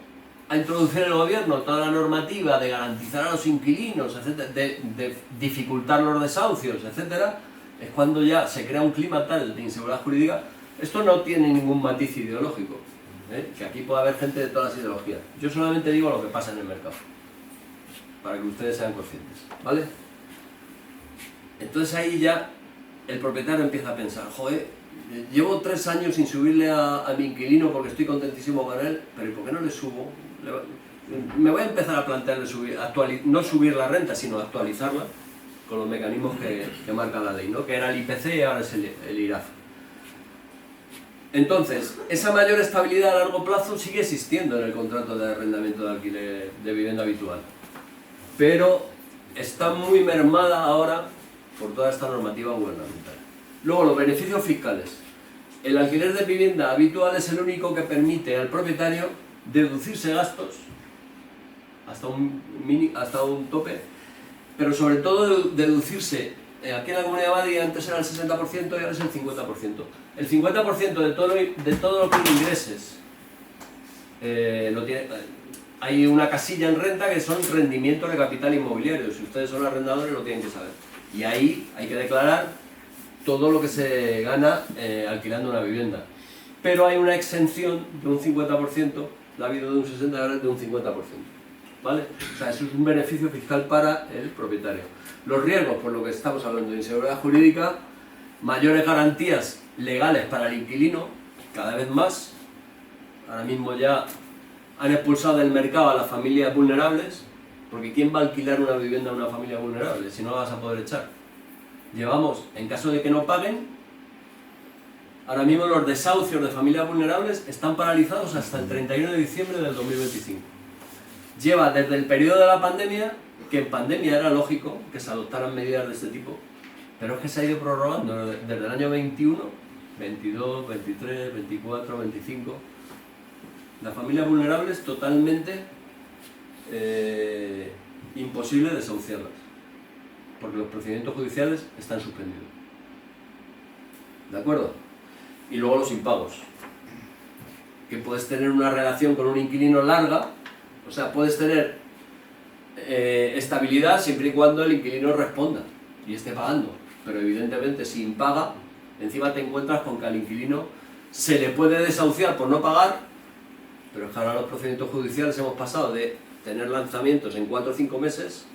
a introducir el gobierno toda la normativa de garantizar a los inquilinos, etcétera, de dificultar los desahucios, etcétera, es cuando ya se crea un clima tal de inseguridad jurídica. Esto no tiene ningún matiz ideológico, que aquí puede haber gente de todas las ideologías. Yo solamente digo lo que pasa en el mercado, para que ustedes sean conscientes, ¿vale? Entonces ahí ya el propietario empieza a pensar, joder, llevo 3 años sin subirle a mi inquilino porque estoy contentísimo con él, pero ¿y por qué no le subo? Me voy a empezar a plantear de subir, no subir la renta, sino actualizarla con los mecanismos que marca la ley, ¿no? Que era el IPC y ahora es el IRAF. Entonces, esa mayor estabilidad a largo plazo sigue existiendo en el contrato de arrendamiento de alquiler de vivienda habitual, pero está muy mermada ahora por toda esta normativa gubernamental. Luego, los beneficios fiscales. El alquiler de vivienda habitual es el único que permite al propietario deducirse gastos hasta un tope, pero sobre todo deducirse, aquí en la Comunidad de Madrid antes era el 60% y ahora es el 50%. El 50% de todo lo que ingreses hay una casilla en renta que son rendimientos de capital inmobiliario. Si ustedes son arrendadores lo tienen que saber. Y ahí hay que declarar todo lo que se gana alquilando una vivienda. Pero hay una exención de un 50%, la ha habido de un 60% y ahora es de un 50%. ¿Vale? O sea, eso es un beneficio fiscal para el propietario. Los riesgos, por lo que estamos hablando de inseguridad jurídica, mayores garantías legales para el inquilino, cada vez más. Ahora mismo ya han expulsado del mercado a las familias vulnerables, porque ¿quién va a alquilar una vivienda a una familia vulnerable si no la vas a poder echar? Llevamos, en caso de que no paguen, ahora mismo los desahucios de familias vulnerables están paralizados hasta el 31 de diciembre del 2025. Lleva desde el periodo de la pandemia, que en pandemia era lógico que se adoptaran medidas de este tipo, pero es que se ha ido prorrogando desde el año 21, 22, 23, 24, 25. Las familias vulnerables totalmente imposible desahuciarlas, porque los procedimientos judiciales están suspendidos. ¿De acuerdo? Y luego los impagos. Que puedes tener una relación con un inquilino larga, o sea, puedes tener estabilidad siempre y cuando el inquilino responda y esté pagando. Pero evidentemente si impaga, encima te encuentras con que al inquilino se le puede desahuciar por no pagar, pero es que ahora los procedimientos judiciales hemos pasado de tener lanzamientos en 4 o 5 meses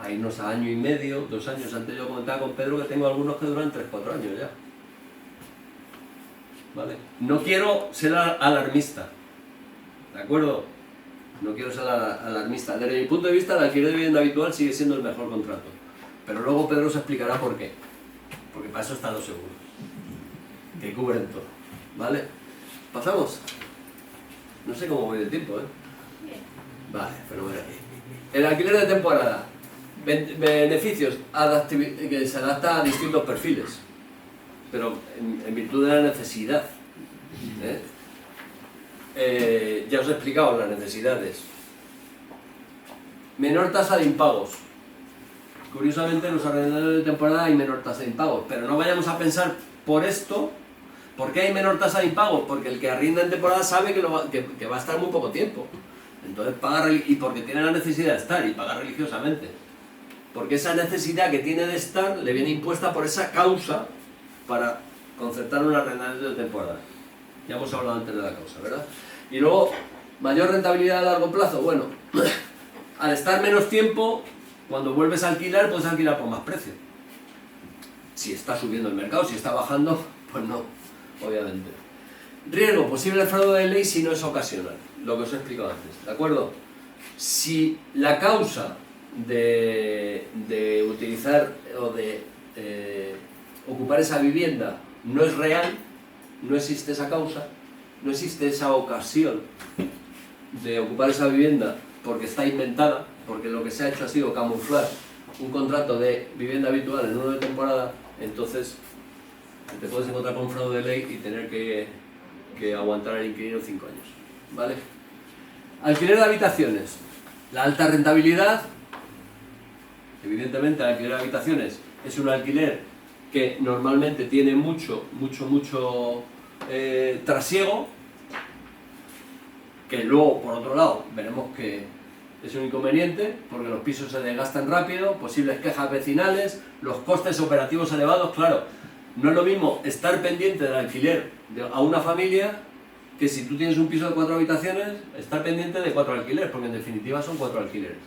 a irnos a año y medio, 2 años. Antes yo comentaba con Pedro que tengo algunos que duran 3 o 4 años ya. ¿Vale? No quiero ser alarmista, ¿de acuerdo? No quiero ser alarmista. Desde mi punto de vista, el alquiler de vivienda habitual sigue siendo el mejor contrato. Pero luego Pedro se explicará por qué. Porque para eso están los seguros, que cubren todo. ¿Vale? ¿Pasamos? No sé cómo voy de tiempo, ¿eh? Vale, fenomenal. El alquiler de temporada. Beneficios que se adapta a distintos perfiles, pero en virtud de la necesidad. Ya os he explicado las necesidades. Menor tasa de impagos. Curiosamente en los arrendadores de temporada hay menor tasa de impagos, pero no vayamos a pensar por esto. ¿Por qué hay menor tasa de impagos? Porque el que arrienda en temporada sabe que va a estar muy poco tiempo. Entonces paga, y porque tiene la necesidad de estar y paga religiosamente. Porque esa necesidad que tiene de estar le viene impuesta por esa causa para concertar un arrendamiento de temporada. Ya hemos hablado antes de la causa, ¿verdad? Y luego, mayor rentabilidad a largo plazo. Bueno, al estar menos tiempo, cuando vuelves a alquilar, puedes alquilar por más precio. Si está subiendo el mercado, si está bajando, pues no, obviamente. Riesgo, posible fraude de ley si no es ocasional, lo que os he explicado antes, ¿de acuerdo? Si la causa de utilizar o de ocupar esa vivienda no es real, no existe esa causa, no existe esa ocasión de ocupar esa vivienda porque está inventada, porque lo que se ha hecho ha sido camuflar un contrato de vivienda habitual en uno de temporada, entonces te puedes encontrar con fraude de ley y tener que aguantar al inquilino 5 años, ¿vale? Alquiler de habitaciones. La alta rentabilidad, evidentemente el alquiler de habitaciones es un alquiler que normalmente tiene mucho trasiego, que luego por otro lado veremos que es un inconveniente porque los pisos se desgastan rápido, posibles quejas vecinales, los costes operativos elevados. Claro, no es lo mismo estar pendiente del alquiler a una familia que si tú tienes un piso de 4 habitaciones, estar pendiente de 4 alquileres, porque en definitiva son 4 alquileres.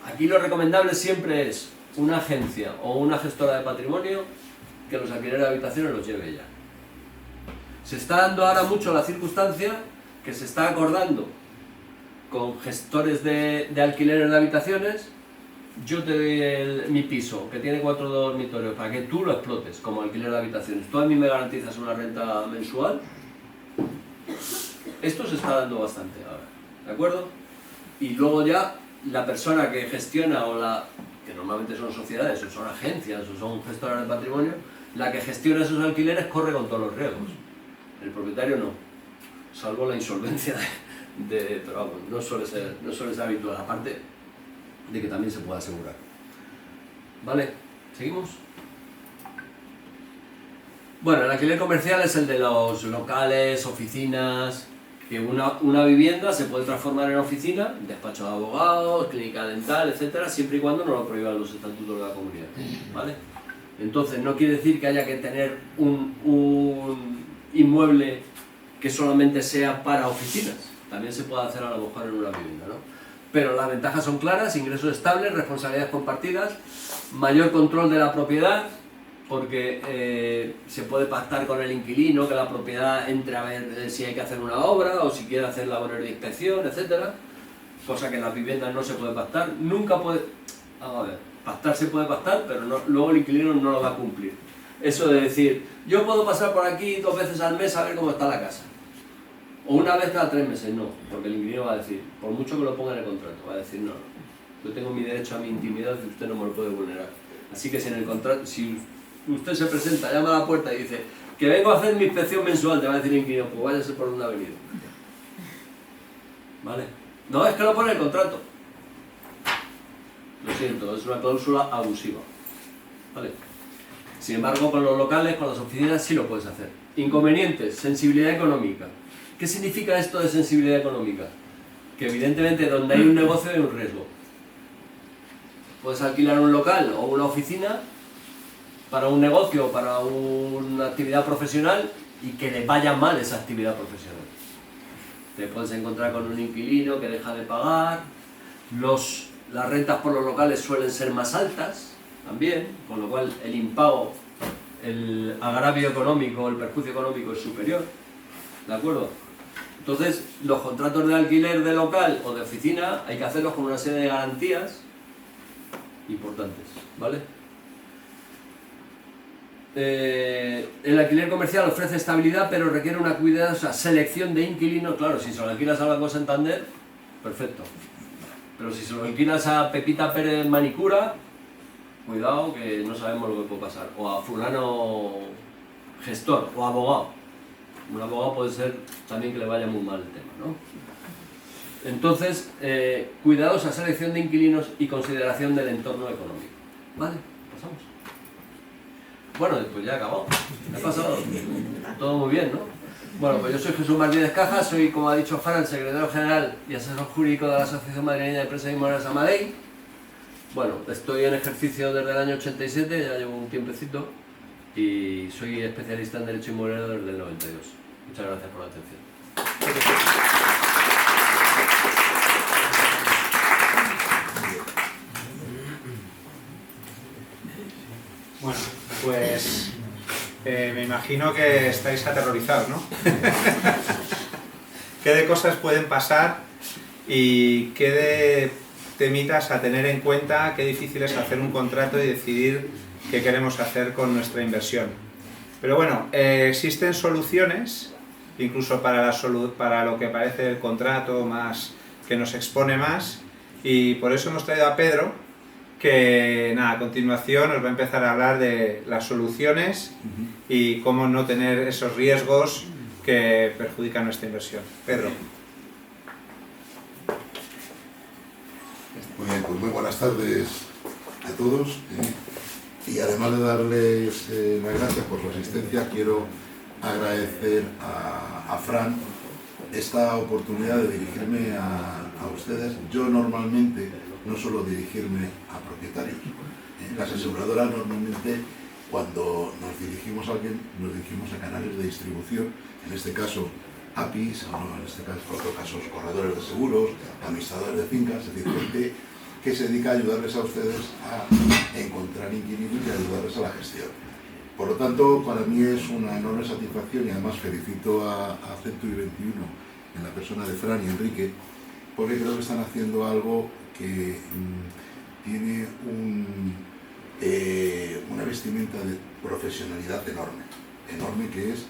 Aquí lo recomendable siempre es una agencia o una gestora de patrimonio que los alquileres de habitaciones los lleve ya. Se está dando ahora mucho la circunstancia que se está acordando con gestores de alquileres de habitaciones yo te doy mi piso, que tiene 4 dormitorios, para que tú lo explotes como alquiler de habitaciones. Tú a mí me garantizas una renta mensual. Esto se está dando bastante ahora, ¿de acuerdo? Y luego ya la persona que gestiona, que normalmente son sociedades, o son agencias, o son gestoras de patrimonio, la que gestiona esos alquileres corre con todos los riesgos. El propietario no, salvo la insolvencia pero vamos, no suele ser habitual, aparte de que también se puede asegurar. ¿Vale? ¿Seguimos? Bueno, el alquiler comercial es el de los locales, oficinas, que una vivienda se puede transformar en oficina, despacho de abogados, clínica dental, etcétera, siempre y cuando no lo prohíban los estatutos de la comunidad. ¿Vale? Entonces, no quiere decir que haya que tener un inmueble que solamente sea para oficinas. También se puede hacer a lo mejor en una vivienda, ¿no? Pero las ventajas son claras: ingresos estables, responsabilidades compartidas, mayor control de la propiedad, porque se puede pactar con el inquilino que la propiedad entre a ver si hay que hacer una obra o si quiere hacer labores de inspección, etcétera, cosa que en las viviendas no se puede pactar. Nunca puede... Vamos a ver, pactar se puede pactar, pero luego el inquilino no lo va a cumplir. Eso de decir, yo puedo pasar por aquí 2 veces al mes a ver cómo está la casa, o una vez cada 3 meses, no, porque el inquilino va a decir, por mucho que lo ponga en el contrato, va a decir, no, yo tengo mi derecho a mi intimidad y usted no me lo puede vulnerar. Así que si en el contrato, si usted se presenta, llama a la puerta y dice que vengo a hacer mi inspección mensual, te va a decir el inquilino, pues váyase por donde ha venido. ¿Vale? No, es que lo pone en el contrato. Lo siento, es una cláusula abusiva. ¿Vale? Sin embargo, con los locales, con las oficinas, sí lo puedes hacer. Inconvenientes: sensibilidad económica. ¿Qué significa esto de sensibilidad económica? Que evidentemente donde hay un negocio hay un riesgo. Puedes alquilar un local o una oficina para un negocio, para una actividad profesional, y que le vaya mal esa actividad profesional. Te puedes encontrar con un inquilino que deja de pagar, las rentas por los locales suelen ser más altas también, con lo cual el impago, el agravio económico, el perjuicio económico es superior, ¿de acuerdo? Entonces, los contratos de alquiler de local o de oficina hay que hacerlos con una serie de garantías importantes, ¿vale? El alquiler comercial ofrece estabilidad, pero requiere una cuidadosa selección de inquilinos. Claro, si se lo alquilas a Banco Santander, perfecto. Pero si se lo alquilas a Pepita Pérez Manicura, cuidado que no sabemos lo que puede pasar. O a fulano gestor o abogado. Un abogado puede ser también que le vaya muy mal el tema, ¿no? Entonces, cuidadosa selección de inquilinos y consideración del entorno económico. ¿Vale? Pasamos. Bueno, pues ya he acabado. ¿Me ha pasado? Todo muy bien, ¿no? Bueno, pues yo soy Jesús Martínez Cajas, soy, como ha dicho Fran, secretario general y asesor jurídico de la Asociación Madrileña de Empresas Inmobiliarias Amadei. Bueno, estoy en ejercicio desde el año 87, ya llevo un tiempecito, y soy especialista en Derecho Inmobiliario desde el 92. Muchas gracias por la atención. Bueno, pues me imagino que estáis aterrorizados, ¿no? ¿Qué de cosas pueden pasar y qué de temitas a tener en cuenta? Qué difícil es hacer un contrato y decidir qué queremos hacer con nuestra inversión. Pero bueno, existen soluciones, incluso para lo que parece el contrato más que nos expone más, y por eso hemos traído a Pedro, que nada, a continuación nos va a empezar a hablar de las soluciones y cómo no tener esos riesgos que perjudican nuestra inversión. Pedro. Muy bien, pues muy buenas tardes a todos. Y además de darles las gracias por su asistencia, quiero agradecer a Fran esta oportunidad de dirigirme a ustedes. Yo normalmente no suelo dirigirme a propietarios. Las aseguradoras normalmente, cuando nos dirigimos a alguien, nos dirigimos a canales de distribución, en este caso APIs, o en este caso, en otros casos, corredores de seguros, administradores de fincas, es decir, gente que se dedica a ayudarles a ustedes a encontrar inquilinos y a ayudarles a la gestión. Por lo tanto, para mí es una enorme satisfacción, y además felicito a Century 21 en la persona de Fran y Enrique, porque creo que están haciendo algo que tiene una vestimenta de profesionalidad enorme, que es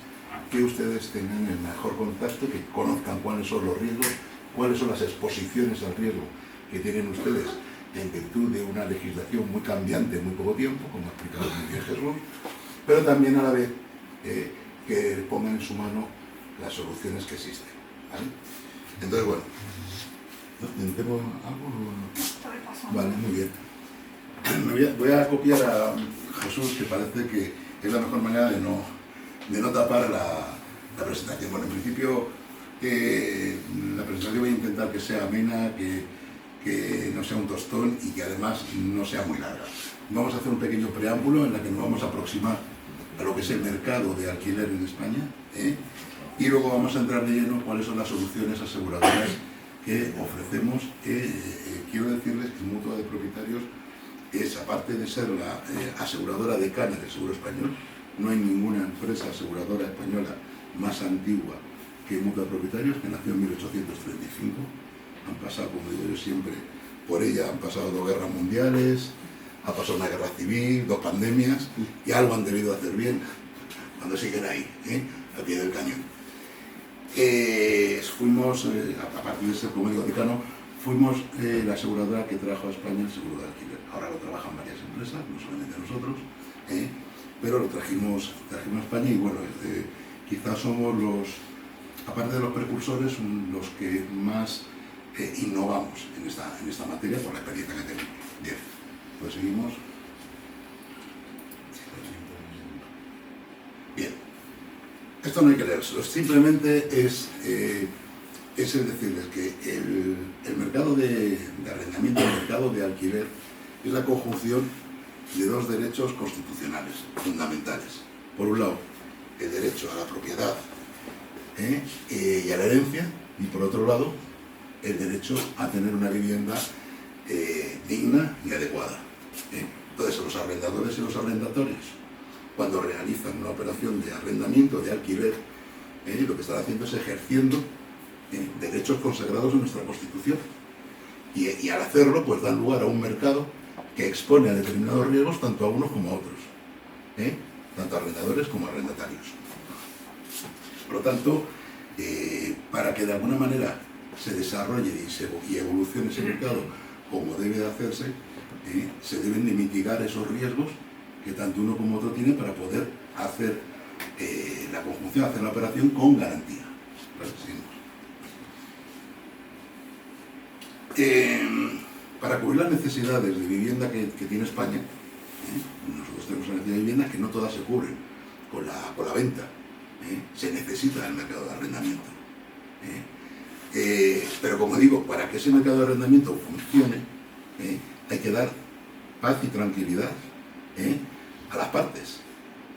que ustedes tengan el mejor contacto, que conozcan cuáles son los riesgos, cuáles son las exposiciones al riesgo que tienen ustedes en virtud de una legislación muy cambiante en muy poco tiempo, como ha explicado muy bien Jesús, pero también a la vez que pongan en su mano las soluciones que existen, ¿vale? Entonces, bueno, ¿tengo algo? Vale, muy bien. Voy a copiar a Jesús, que parece que es la mejor manera de no tapar la presentación. Bueno, en principio la presentación voy a intentar que sea amena, que no sea un tostón y que además no sea muy larga. Vamos a hacer un pequeño preámbulo en la que nos vamos a aproximar a lo que es el mercado de alquiler en España, y luego vamos a entrar de lleno cuáles son las soluciones aseguradoras que ofrecemos. Quiero decirles que Mutua de Propietarios es, aparte de ser la aseguradora decana del seguro español, no hay ninguna empresa aseguradora española más antigua que Mutua de Propietarios, que nació en 1835. Han pasado, como digo yo siempre, por ella han pasado 2 guerras mundiales, ha pasado una guerra civil, 2 pandemias, y algo han debido hacer bien cuando siguen ahí, al pie del cañón. Fuimos, a partir de ser, como digo, decano, fuimos la aseguradora que trajo a España el seguro de alquiler. Ahora lo trabajan varias empresas, no solamente nosotros, pero lo trajimos a España, y bueno, quizás somos aparte de los precursores, los que más innovamos en esta materia por la experiencia que tenemos. Bien, pues seguimos. Bien, esto no hay que leerlo, simplemente es el decirles que el mercado de arrendamiento, el mercado de alquiler, es la conjunción de 2 derechos constitucionales fundamentales. Por un lado, el derecho a la propiedad y a la herencia, y por otro lado, el derecho a tener una vivienda digna y adecuada. Entonces, los arrendadores y los arrendatarios, cuando realizan una operación de arrendamiento, de alquiler, lo que están haciendo es ejerciendo derechos consagrados en nuestra Constitución. Y al hacerlo, pues dan lugar a un mercado que expone a determinados riesgos tanto a unos como a otros, tanto a arrendadores como a arrendatarios. Por lo tanto, para que de alguna manera se desarrolle y evolucione ese mercado como debe de hacerse, se deben de mitigar esos riesgos que tanto uno como otro tiene para poder hacer la conjunción, hacer la operación con garantía. Para cubrir las necesidades de vivienda que tiene España, nosotros tenemos una necesidad de vivienda que no todas se cubren con la venta. Se necesita el mercado de arrendamiento. Pero como digo, para que ese mercado de arrendamiento funcione, hay que dar paz y tranquilidad a las partes,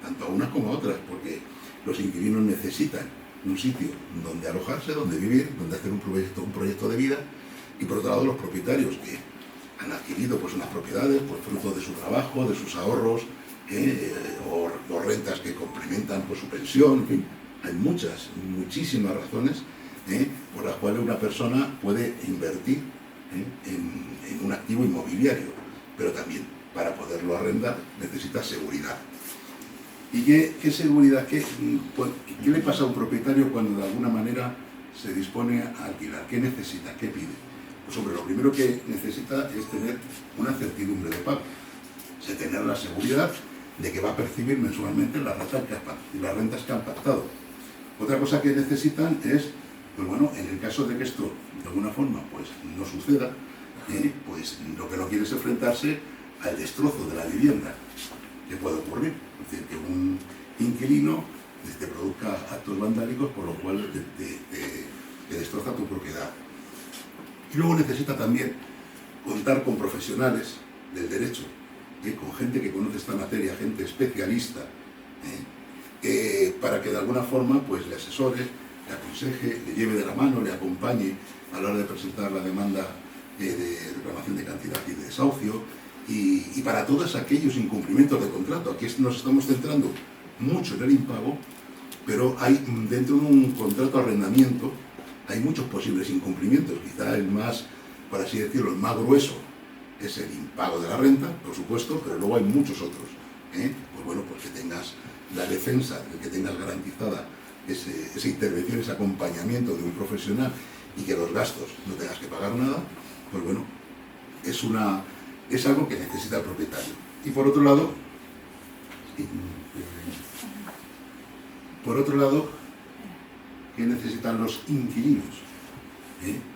tanto a unas como a otras, porque los inquilinos necesitan un sitio donde alojarse, donde vivir, donde hacer un proyecto de vida, y por otro lado los propietarios que han adquirido pues unas propiedades pues fruto de su trabajo, de sus ahorros, o rentas que complementan pues, su pensión. En fin, hay muchísimas razones por las cuales una persona puede invertir en un activo inmobiliario, pero también para poderlo arrendar necesita seguridad. ¿Y qué seguridad? ¿Qué le pasa a un propietario cuando de alguna manera se dispone a alquilar? ¿Qué necesita? ¿Qué pide? Pues hombre, lo primero que necesita es tener una certidumbre de pago, tener la seguridad de que va a percibir mensualmente las rentas que han pactado. Otra cosa que necesitan es, pues bueno, en el caso de que esto de alguna forma pues no suceda, pues lo que no quiere es enfrentarse al destrozo de la vivienda que puede ocurrir. Es decir, que un inquilino te produzca actos vandálicos por lo cual te destroza tu propiedad. Y luego necesita también contar con profesionales del derecho, con gente que conoce esta materia, gente especialista, para que de alguna forma pues, le asesore, le aconseje, le lleve de la mano, le acompañe a la hora de presentar la demanda de reclamación de cantidad y de desahucio, y para todos aquellos incumplimientos de contrato. Aquí nos estamos centrando mucho en el impago, pero hay dentro de un contrato de arrendamiento hay muchos posibles incumplimientos. Quizá el más, por así decirlo, el más grueso es el impago de la renta, por supuesto, pero luego hay muchos otros. Pues bueno, pues que tengas la defensa, que tengas garantizada esa intervención, ese acompañamiento de un profesional y que los gastos no tengas que pagar nada, pues bueno, es algo que necesita el propietario. Y por otro lado, ¿qué necesitan los inquilinos?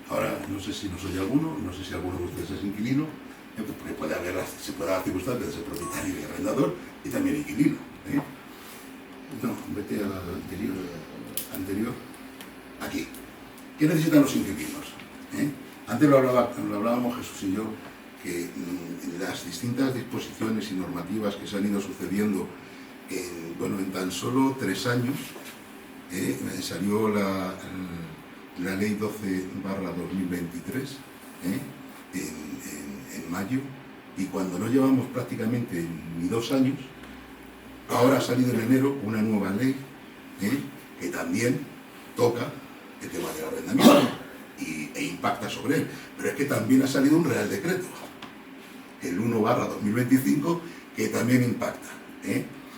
Ahora, no sé si nos oye alguno, no sé si alguno de ustedes es inquilino, porque se puede dar la circunstancia de ser propietario y arrendador y también inquilino. No, vete al anterior. Aquí. ¿Qué necesitan los inquilinos? Antes lo hablábamos Jesús y yo, que las distintas disposiciones y normativas que se han ido sucediendo en tan solo 3 años, salió la ley 12/2023 en mayo, y cuando no llevamos prácticamente ni 2 años, ahora ha salido en enero una nueva ley que también toca el tema del arrendamiento e impacta sobre él, pero es que también ha salido un Real Decreto, el 1/2025, que también impacta.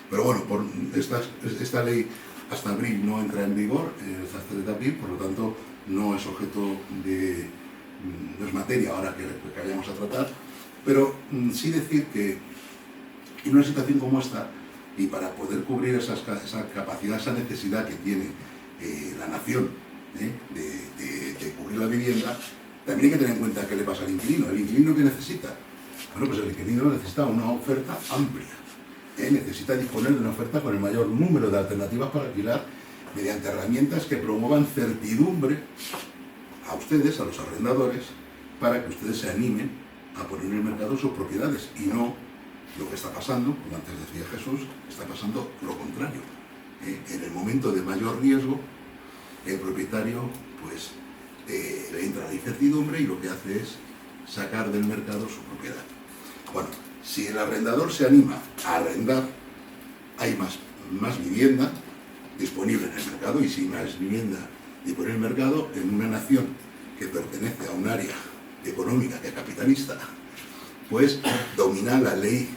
Pero bueno, por esta ley hasta abril no entra en vigor, hasta el 3 de abril, por lo tanto no es objeto de... no es materia ahora que vayamos a tratar, pero sí decir que en una situación como esta, y para poder cubrir esa capacidad, esa necesidad que tiene la nación de cubrir la vivienda, también hay que tener en cuenta qué le pasa al inquilino. ¿El inquilino qué necesita? Bueno, pues el inquilino necesita una oferta amplia. Necesita disponer de una oferta con el mayor número de alternativas para alquilar mediante herramientas que promuevan certidumbre a ustedes, a los arrendadores, para que ustedes se animen a poner en el mercado sus propiedades y no lo que está pasando, como antes decía Jesús, está pasando lo contrario. En el momento de mayor riesgo, el propietario pues le entra la incertidumbre y lo que hace es sacar del mercado su propiedad. Bueno, si el arrendador se anima a arrendar, hay más vivienda disponible en el mercado, y si más vivienda disponible en el mercado, en una nación que pertenece a un área económica que es capitalista, pues domina la ley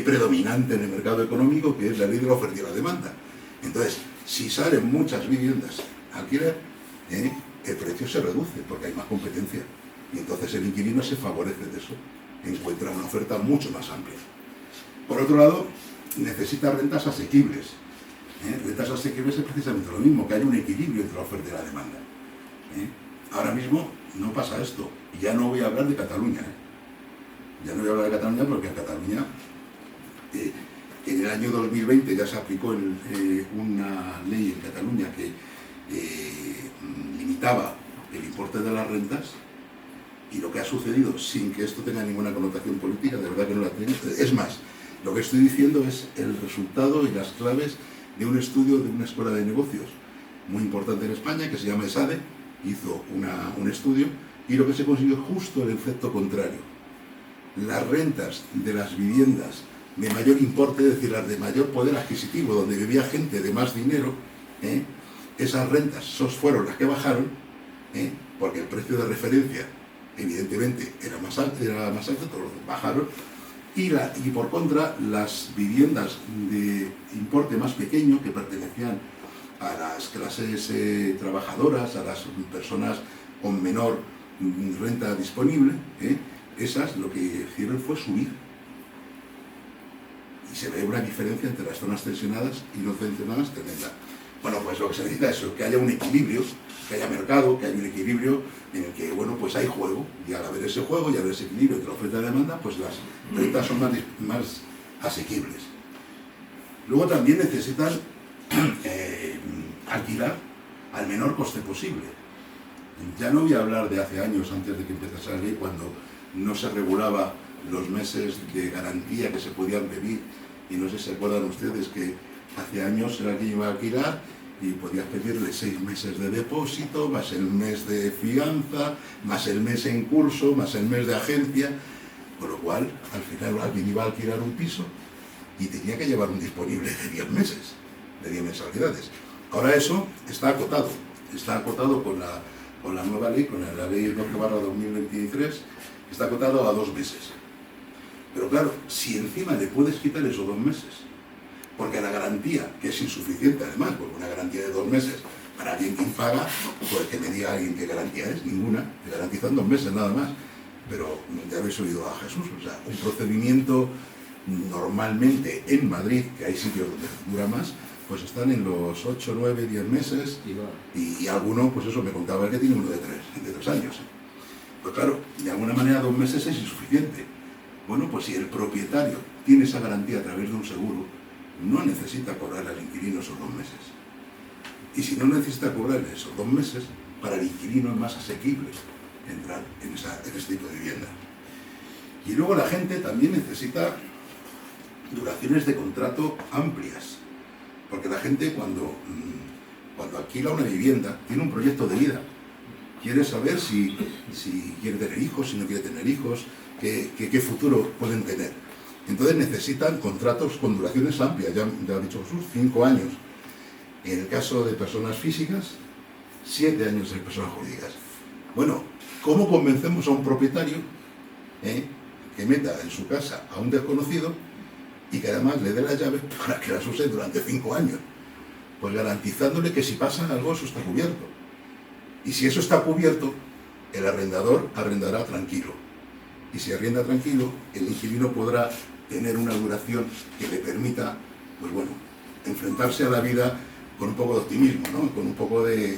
predominante en el mercado económico, que es la ley de la oferta y la demanda. Entonces, si salen muchas viviendas a alquiler, el precio se reduce porque hay más competencia, y entonces el inquilino se favorece de eso, encuentra una oferta mucho más amplia. Por otro lado, necesita rentas asequibles. Rentas asequibles es precisamente lo mismo, que haya un equilibrio entre la oferta y la demanda. Ahora mismo no pasa esto, y ya no voy a hablar de Cataluña. Ya no voy a hablar de Cataluña porque en Cataluña, en el año 2020 ya se aplicó una ley en Cataluña que limitaba el importe de las rentas, y lo que ha sucedido, sin que esto tenga ninguna connotación política, de verdad que no la tiene. Es más, lo que estoy diciendo es el resultado y las claves de un estudio de una escuela de negocios muy importante en España, que se llama ESADE. Hizo un estudio, y lo que se consiguió es justo el efecto contrario. Las rentas de las viviendas de mayor importe, es decir, las de mayor poder adquisitivo, donde vivía gente de más dinero, esas rentas fueron las que bajaron, porque el precio de referencia evidentemente era más alto, todos bajaron, y por contra las viviendas de importe más pequeño, que pertenecían a las clases trabajadoras, a las personas con menor renta disponible, esas lo que hicieron fue subir. Y se ve una diferencia entre las zonas tensionadas y no tensionadas tremenda. Bueno, pues lo que se necesita es que haya un equilibrio, que haya mercado, que haya un equilibrio en el que, bueno, pues hay juego, y al haber ese juego y al haber ese equilibrio entre la oferta y la demanda, pues las rentas son más asequibles. Luego también necesitan alquilar al menor coste posible. Ya no voy a hablar de hace años, antes de que empezase la ley, cuando no se regulaba los meses de garantía que se podían pedir, y no sé si se acuerdan ustedes que hace años era quien iba a alquilar y podías pedirle 6 meses de depósito, más el mes de fianza, más el mes en curso, más el mes de agencia, con lo cual al final alguien iba a alquilar un piso y tenía que llevar un disponible de 10 meses, de 10 mensualidades. Ahora eso está acotado con la nueva ley, con la ley 12/2023, está acotado a 2 meses. Pero claro, si encima le puedes quitar esos 2 meses, porque la garantía, que es insuficiente además, porque una garantía de 2 meses para alguien que paga, pues que me diga alguien qué garantía es, ninguna, te garantizan 2 meses nada más. Pero ya habéis oído a Jesús, o sea, un procedimiento normalmente en Madrid, que hay sitios donde dura más, pues están en los 8, 9, 10 meses, y alguno, pues eso, me contaba el que tiene uno de 3 años. Pues claro, de alguna manera 2 meses es insuficiente. Bueno, pues si el propietario tiene esa garantía a través de un seguro, no necesita cobrar al inquilino esos 2 meses. Y si no necesita cobrar esos 2 meses, para el inquilino es más asequible entrar en ese tipo de vivienda. Y luego la gente también necesita duraciones de contrato amplias, porque la gente cuando alquila una vivienda tiene un proyecto de vida, quiere saber si quiere tener hijos, si no quiere tener hijos, qué futuro pueden tener. Entonces necesitan contratos con duraciones amplias, ya ha dicho Jesús, 5 años. En el caso de personas físicas, 7 años en personas jurídicas. Bueno, ¿cómo convencemos a un propietario que meta en su casa a un desconocido y que además le dé las llaves para que las use durante 5 años? Pues garantizándole que si pasa algo, eso está cubierto. Y si eso está cubierto, el arrendador arrendará tranquilo. Y si arrienda tranquilo, el inquilino podrá tener una duración que le permita, pues bueno, enfrentarse a la vida con un poco de optimismo, ¿no? Con un poco de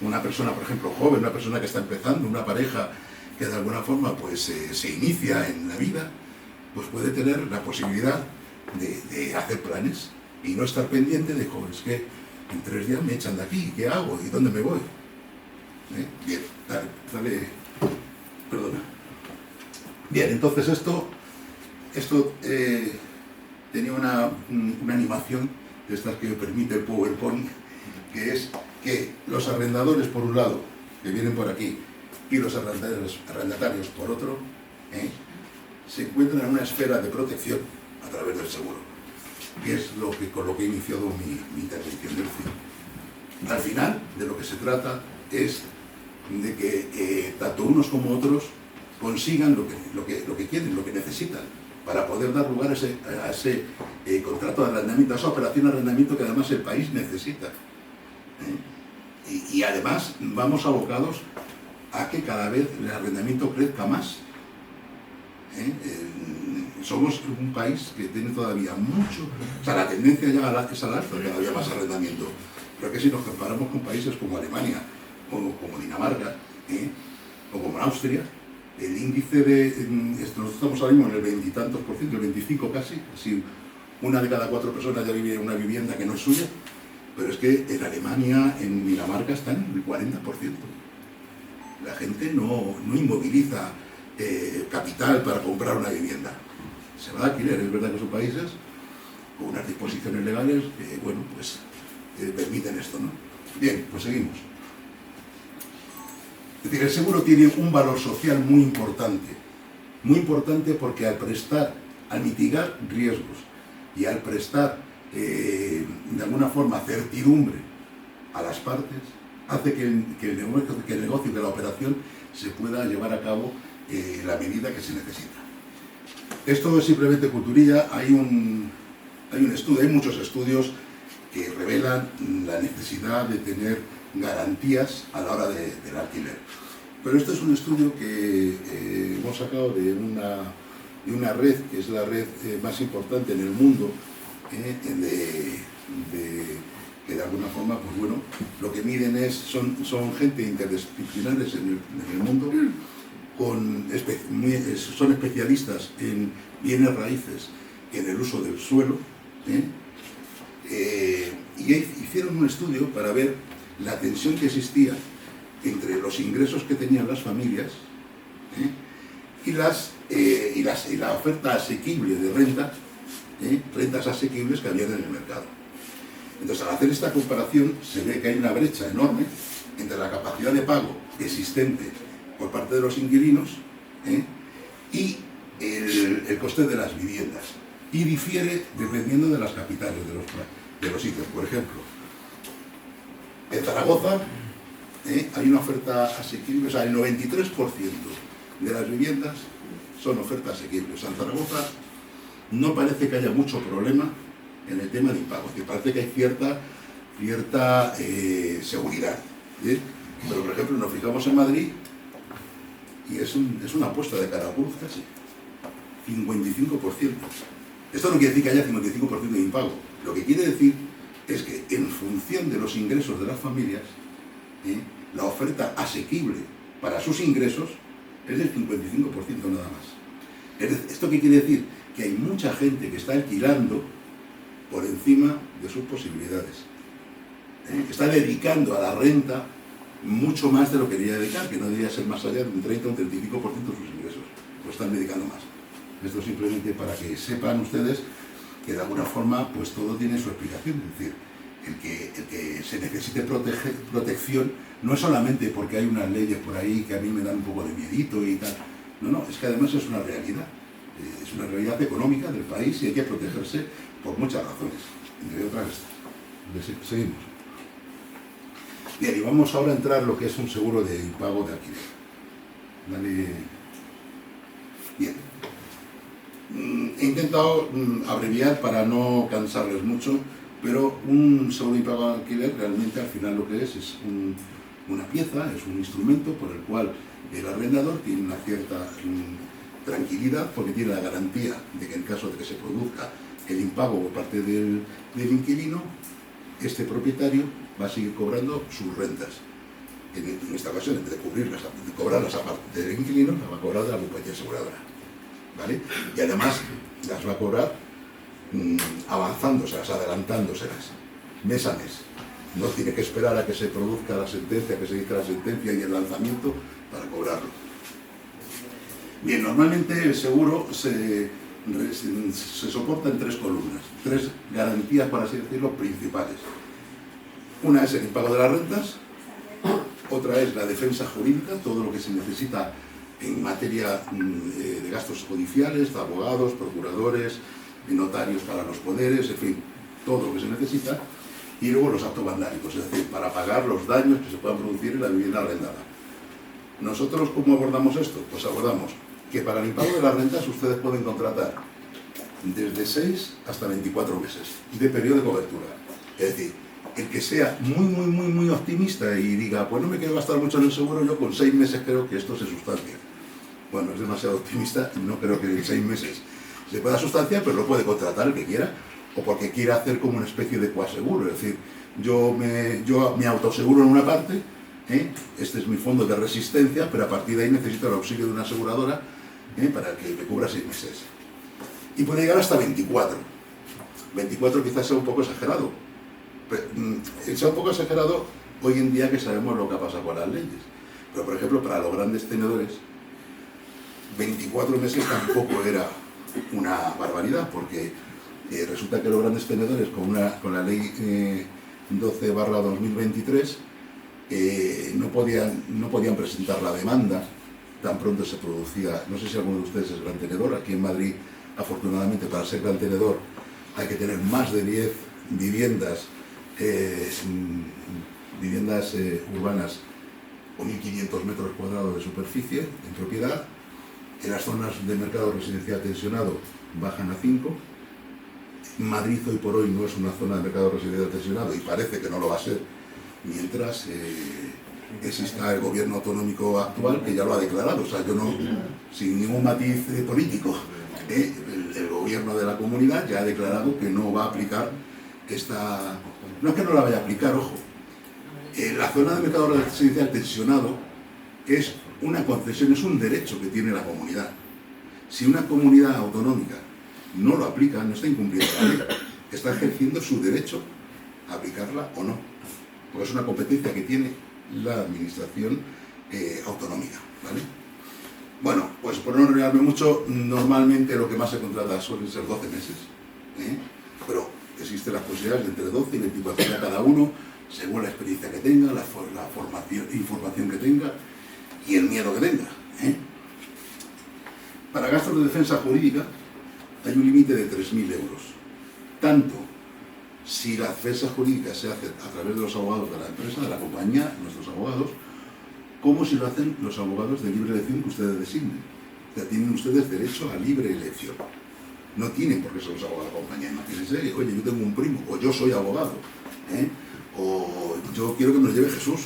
una persona, por ejemplo, joven, una persona que está empezando, una pareja que de alguna forma pues se inicia en la vida, pues puede tener la posibilidad de hacer planes y no estar pendiente de, joder, es que en 3 días me echan de aquí, ¿qué hago? ¿Y dónde me voy? Bien, dale, perdona. Bien, entonces esto tenía una animación de estas que permite el PowerPoint, que es que los arrendadores por un lado, que vienen por aquí, y los arrendatarios por otro, se encuentran en una esfera de protección a través del seguro, que es con lo que he iniciado mi intervención. Al final, de lo que se trata es de que tanto unos como otros consigan lo que quieren, lo que necesitan, para poder dar lugar a ese contrato de arrendamiento, a esa operación de arrendamiento que además el país necesita. Y además vamos abocados a que cada vez el arrendamiento crezca más. Somos un país que tiene todavía mucho, o sea, la tendencia ya es al alza, todavía más arrendamiento. Pero que si nos comparamos con países como Alemania, como Dinamarca, o como Austria, el índice nosotros estamos ahora mismo en el 20 y tantos %, el 25 casi, así 1 de cada 4 personas ya vive en una vivienda que no es suya, pero es que en Alemania, en Dinamarca están en el 40%. La gente no inmoviliza capital para comprar una vivienda. Se va a alquiler, es verdad que son países con unas disposiciones legales que, bueno, pues permiten esto, ¿no? Bien, pues seguimos. Es decir, el seguro tiene un valor social muy importante porque al mitigar riesgos y al prestar de alguna forma certidumbre a las partes, hace que el negocio, que la operación se pueda llevar a cabo la medida que se necesita. Esto es simplemente culturilla. Hay muchos estudios que revelan la necesidad de tener garantías a la hora del alquiler. Pero este es un estudio que hemos sacado de una red, que es la red más importante en el mundo, que de alguna forma, pues bueno, lo que miden son gente interdisciplinares en el mundo, son especialistas en bienes raíces y en el uso del suelo, y hicieron un estudio para ver la tensión que existía entre los ingresos que tenían las familias y la oferta asequible de rentas asequibles que habían en el mercado. Entonces, al hacer esta comparación, se ve que hay una brecha enorme entre la capacidad de pago existente por parte de los inquilinos y el coste de las viviendas. Y difiere dependiendo de las capitales de los sitios. Por ejemplo, en Zaragoza hay una oferta asequible, o sea, el 93% de las viviendas son ofertas asequibles. En Zaragoza no parece que haya mucho problema en el tema de impagos, que parece que hay cierta seguridad. Pero, por ejemplo, nos fijamos en Madrid y es una apuesta de cara a cruz casi. 55%. Esto no quiere decir que haya 55% de impago. Lo que quiere decir es que en función de los ingresos de las familias, la oferta asequible para sus ingresos es del 55% nada más. ¿Esto qué quiere decir? Que hay mucha gente que está alquilando por encima de sus posibilidades. Está dedicando a la renta mucho más de lo que debería dedicar, que no debería ser más allá de un 30 o un 35% de sus ingresos. Lo están dedicando más. Esto simplemente para que sepan ustedes que de alguna forma pues todo tiene su explicación. Es decir, el que se necesite protección no es solamente porque hay unas leyes por ahí que a mí me dan un poco de miedito y tal. No, es que además es una realidad. Es una realidad económica del país y hay que protegerse por muchas razones. Entre otras estas. Seguimos. Bien, y vamos ahora a entrar lo que es un seguro de impago de alquiler. Dale. Bien. He intentado abreviar para no cansarles mucho, pero un seguro de impago de alquiler realmente al final lo que es una pieza, es un instrumento por el cual el arrendador tiene una cierta tranquilidad porque tiene la garantía de que en caso de que se produzca el impago por parte del inquilino, este propietario va a seguir cobrando sus rentas. En esta ocasión, en vez de cobrarlas aparte del inquilino, las va a cobrar de la compañía aseguradora. ¿Vale? Y además las va a cobrar avanzándoselas, adelantándoselas, mes a mes. No tiene que esperar a que se produzca la sentencia, que se dicte la sentencia y el lanzamiento para cobrarlo. Bien, normalmente el seguro se soporta en tres columnas, tres garantías, por así decirlo, principales. Una es el impago de las rentas, otra es la defensa jurídica, todo lo que se necesita en materia de gastos judiciales, de abogados, procuradores, notarios para los poderes, en fin, todo lo que se necesita, y luego los actos vandálicos, es decir, para pagar los daños que se puedan producir en la vivienda arrendada. ¿Nosotros cómo abordamos esto? Pues abordamos que para el impago de las rentas ustedes pueden contratar desde 6 hasta 24 meses de periodo de cobertura. Es decir, el que sea muy optimista y diga, pues no me quiero gastar mucho en el seguro, yo con 6 meses creo que esto se sustancia. Bueno, es demasiado optimista, no creo que en 6 meses se pueda sustanciar, pero lo puede contratar el que quiera, o porque quiera hacer como una especie de coaseguro, es decir, yo me autoseguro en una parte, este es mi fondo de resistencia, pero a partir de ahí necesito el auxilio de una aseguradora para que me cubra 6 meses. Y puede llegar hasta 24. 24 quizás sea un poco exagerado. Sea un poco exagerado hoy en día que sabemos lo que ha pasado con las leyes. Pero, por ejemplo, para los grandes tenedores, 24 meses tampoco era una barbaridad, porque resulta que los grandes tenedores, con la ley 12/2023, no podían presentar la demanda tan pronto se producía. No sé si alguno de ustedes es gran tenedor. Aquí en Madrid, afortunadamente, para ser gran tenedor hay que tener más de 10 viviendas urbanas o 1.500 metros cuadrados de superficie en propiedad. En las zonas de mercado residencial tensionado bajan a 5. Madrid hoy por hoy no es una zona de mercado residencial tensionado y parece que no lo va a ser mientras exista el gobierno autonómico actual, que ya lo ha declarado. O sea, yo no, sin ningún matiz político, el gobierno de la comunidad ya ha declarado que no va a aplicar esta... No es que no la vaya a aplicar, ojo. La zona de mercado residencial tensionado es una concesión, es un derecho que tiene la comunidad. Si una comunidad autonómica no lo aplica, no está incumpliendo la ley, está ejerciendo su derecho a aplicarla o no, porque es una competencia que tiene la administración autonómica, ¿vale? Bueno, pues por no enrollarme mucho, normalmente lo que más se contrata suelen ser 12 meses, pero existen las posibilidades de entre 12 y 24 a cada uno, según la experiencia que tenga, la información que tenga y el miedo que tenga. Para gastos de defensa jurídica hay un límite de 3.000 euros, tanto si la defensa jurídica se hace a través de los abogados de la empresa, de la compañía, nuestros abogados, como si lo hacen los abogados de libre elección que ustedes designen. O sea, tienen ustedes derecho a libre elección. No tienen por qué ser los abogados de compañía. Imagínense, oye, yo tengo un primo, o yo soy abogado, o yo quiero que me lo lleve Jesús.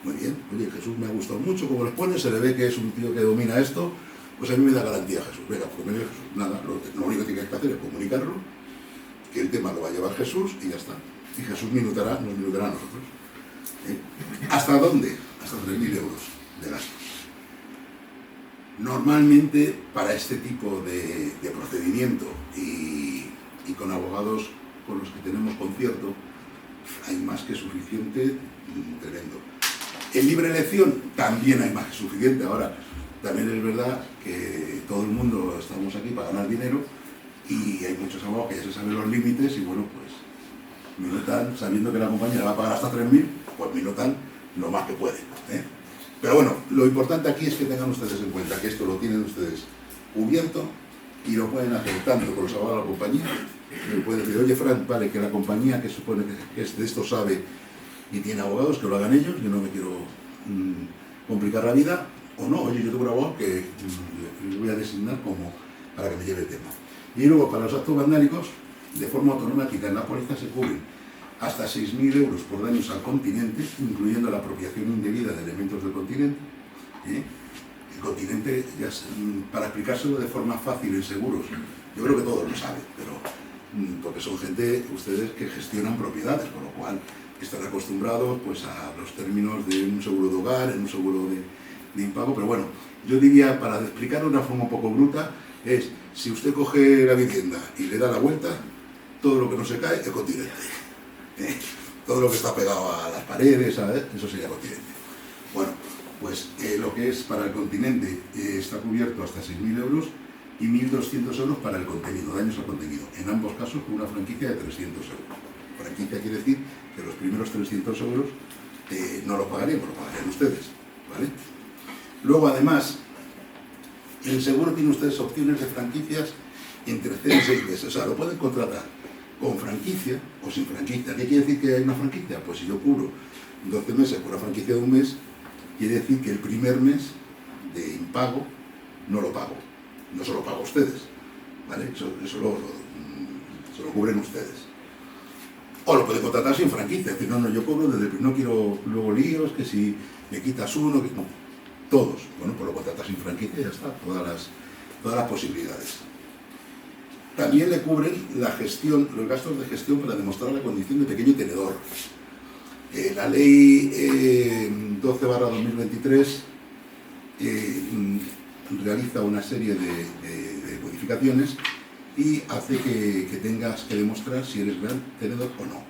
Muy bien, oye, Jesús me ha gustado mucho, como les pone, se le ve que es un tío que domina esto, pues a mí me da garantía Jesús. Venga, pues me Jesús. Nada, lo único que tiene que hacer es comunicarlo, que el tema lo va a llevar Jesús y ya está. Y Jesús nos minutará a nosotros. ¿Hasta dónde? Hasta 3.000 euros de gasto. Normalmente, para este tipo de procedimiento y con abogados con los que tenemos concierto, hay más que suficiente, tremendo. En libre elección también hay más que suficiente. Ahora, también es verdad que todo el mundo estamos aquí para ganar dinero y hay muchos abogados que ya se saben los límites y bueno, pues minutan, sabiendo que la compañía va a pagar hasta 3.000, pues minutan lo más que pueden. Pero bueno, lo importante aquí es que tengan ustedes en cuenta que esto lo tienen ustedes cubierto y lo pueden hacer tanto con los abogados de la compañía, que pueden decir, oye Fran, vale, que la compañía que supone que de esto sabe y tiene abogados, que lo hagan ellos, yo no me quiero complicar la vida, o no, oye, yo tengo un abogado que les voy a designar como para que me lleve el tema. Y luego, para los actos vandálicos, de forma automática en la póliza se cubren hasta 6.000 euros por daños al continente, incluyendo la apropiación indebida de elementos del continente. El continente, ya, para explicárselo de forma fácil y seguros, yo creo que todos lo saben, pero porque son gente, ustedes, que gestionan propiedades, con lo cual están acostumbrados pues, a los términos de un seguro de hogar, en un seguro de impago, pero bueno, yo diría, para explicarlo de una forma un poco bruta, es, si usted coge la vivienda y le da la vuelta, todo lo que no se cae es continente. Todo lo que está pegado a las paredes, ¿sabes? Eso sería continente. Bueno, pues lo que es para el continente está cubierto hasta 6.000 euros y 1.200 euros para el contenido, daños al contenido. En ambos casos con una franquicia de 300 euros. Franquicia quiere decir que los primeros 300 euros no lo pagaríamos, lo pagarían ustedes, ¿vale? Luego, además, en el seguro tienen ustedes opciones de franquicias entre 0 y 6 meses. O sea, lo pueden contratar con franquicia o sin franquicia. ¿Qué quiere decir que hay una franquicia? Pues si yo cubro 12 meses por una franquicia de un mes, quiere decir que el primer mes de impago no lo pago. No se lo pago a ustedes, ¿vale? Eso lo cubren ustedes. O lo pueden contratar sin franquicia. Es decir, no, yo cobro desde el no quiero luego líos, que si me quitas uno, que no. Todos. Bueno, pues lo contratas sin franquicia y ya está. Todas las posibilidades. También le cubren la gestión, los gastos de gestión para demostrar la condición de pequeño tenedor. La ley 12/2023 realiza una serie de modificaciones y hace que tengas que demostrar si eres gran tenedor o no.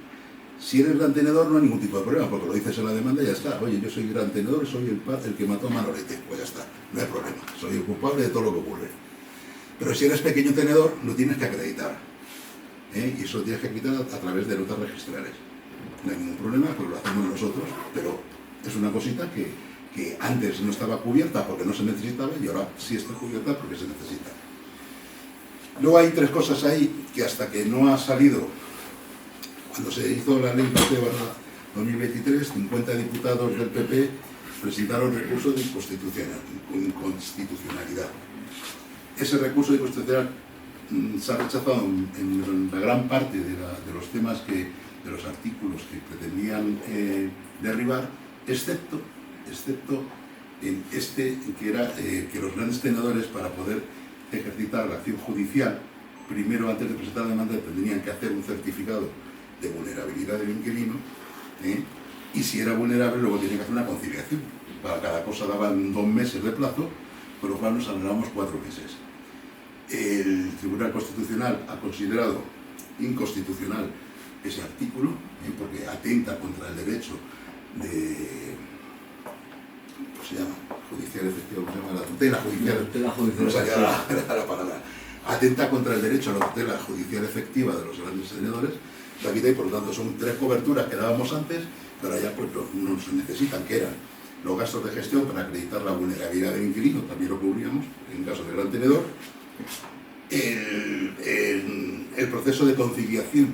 Si eres gran tenedor no hay ningún tipo de problema, porque lo dices en la demanda y ya está. Oye, yo soy gran tenedor, soy el que mató a Manolete. Pues ya está, no hay problema. Soy el culpable de todo lo que ocurre. Pero si eres pequeño tenedor, lo tienes que acreditar. Y eso lo tienes que quitar a través de notas registrales. No hay ningún problema, pues lo hacemos nosotros, pero es una cosita que antes no estaba cubierta porque no se necesitaba y ahora sí está cubierta porque se necesita. Luego hay 3 cosas ahí que hasta que no ha salido, cuando se hizo la ley 12/2023, 50 diputados del PP presentaron recurso de inconstitucionalidad. Ese recurso de inconstitucionalidad se ha rechazado en la gran parte de los temas de los artículos que pretendían derribar, excepto en que era que los grandes tenedores, para poder ejercitar la acción judicial, primero, antes de presentar la demanda, tendrían que hacer un certificado de vulnerabilidad del inquilino, y si era vulnerable luego tenían que hacer una conciliación. Para cada cosa daban 2 meses de plazo, con lo cual nos ahorramos 4 meses. El Tribunal Constitucional ha considerado inconstitucional ese artículo, porque atenta contra el derecho de, ¿cómo se llama? Judicial efectivo, ¿cómo se llama? La tutela judicial. No salía la palabra. Atenta contra el derecho a la tutela judicial efectiva de los grandes tenedores. La quita y por lo tanto son 3 coberturas que dábamos antes, pero ya pues no se necesitan, que eran los gastos de gestión para acreditar la vulnerabilidad del inquilino, también lo cubríamos en caso de gran tenedor. El proceso de conciliación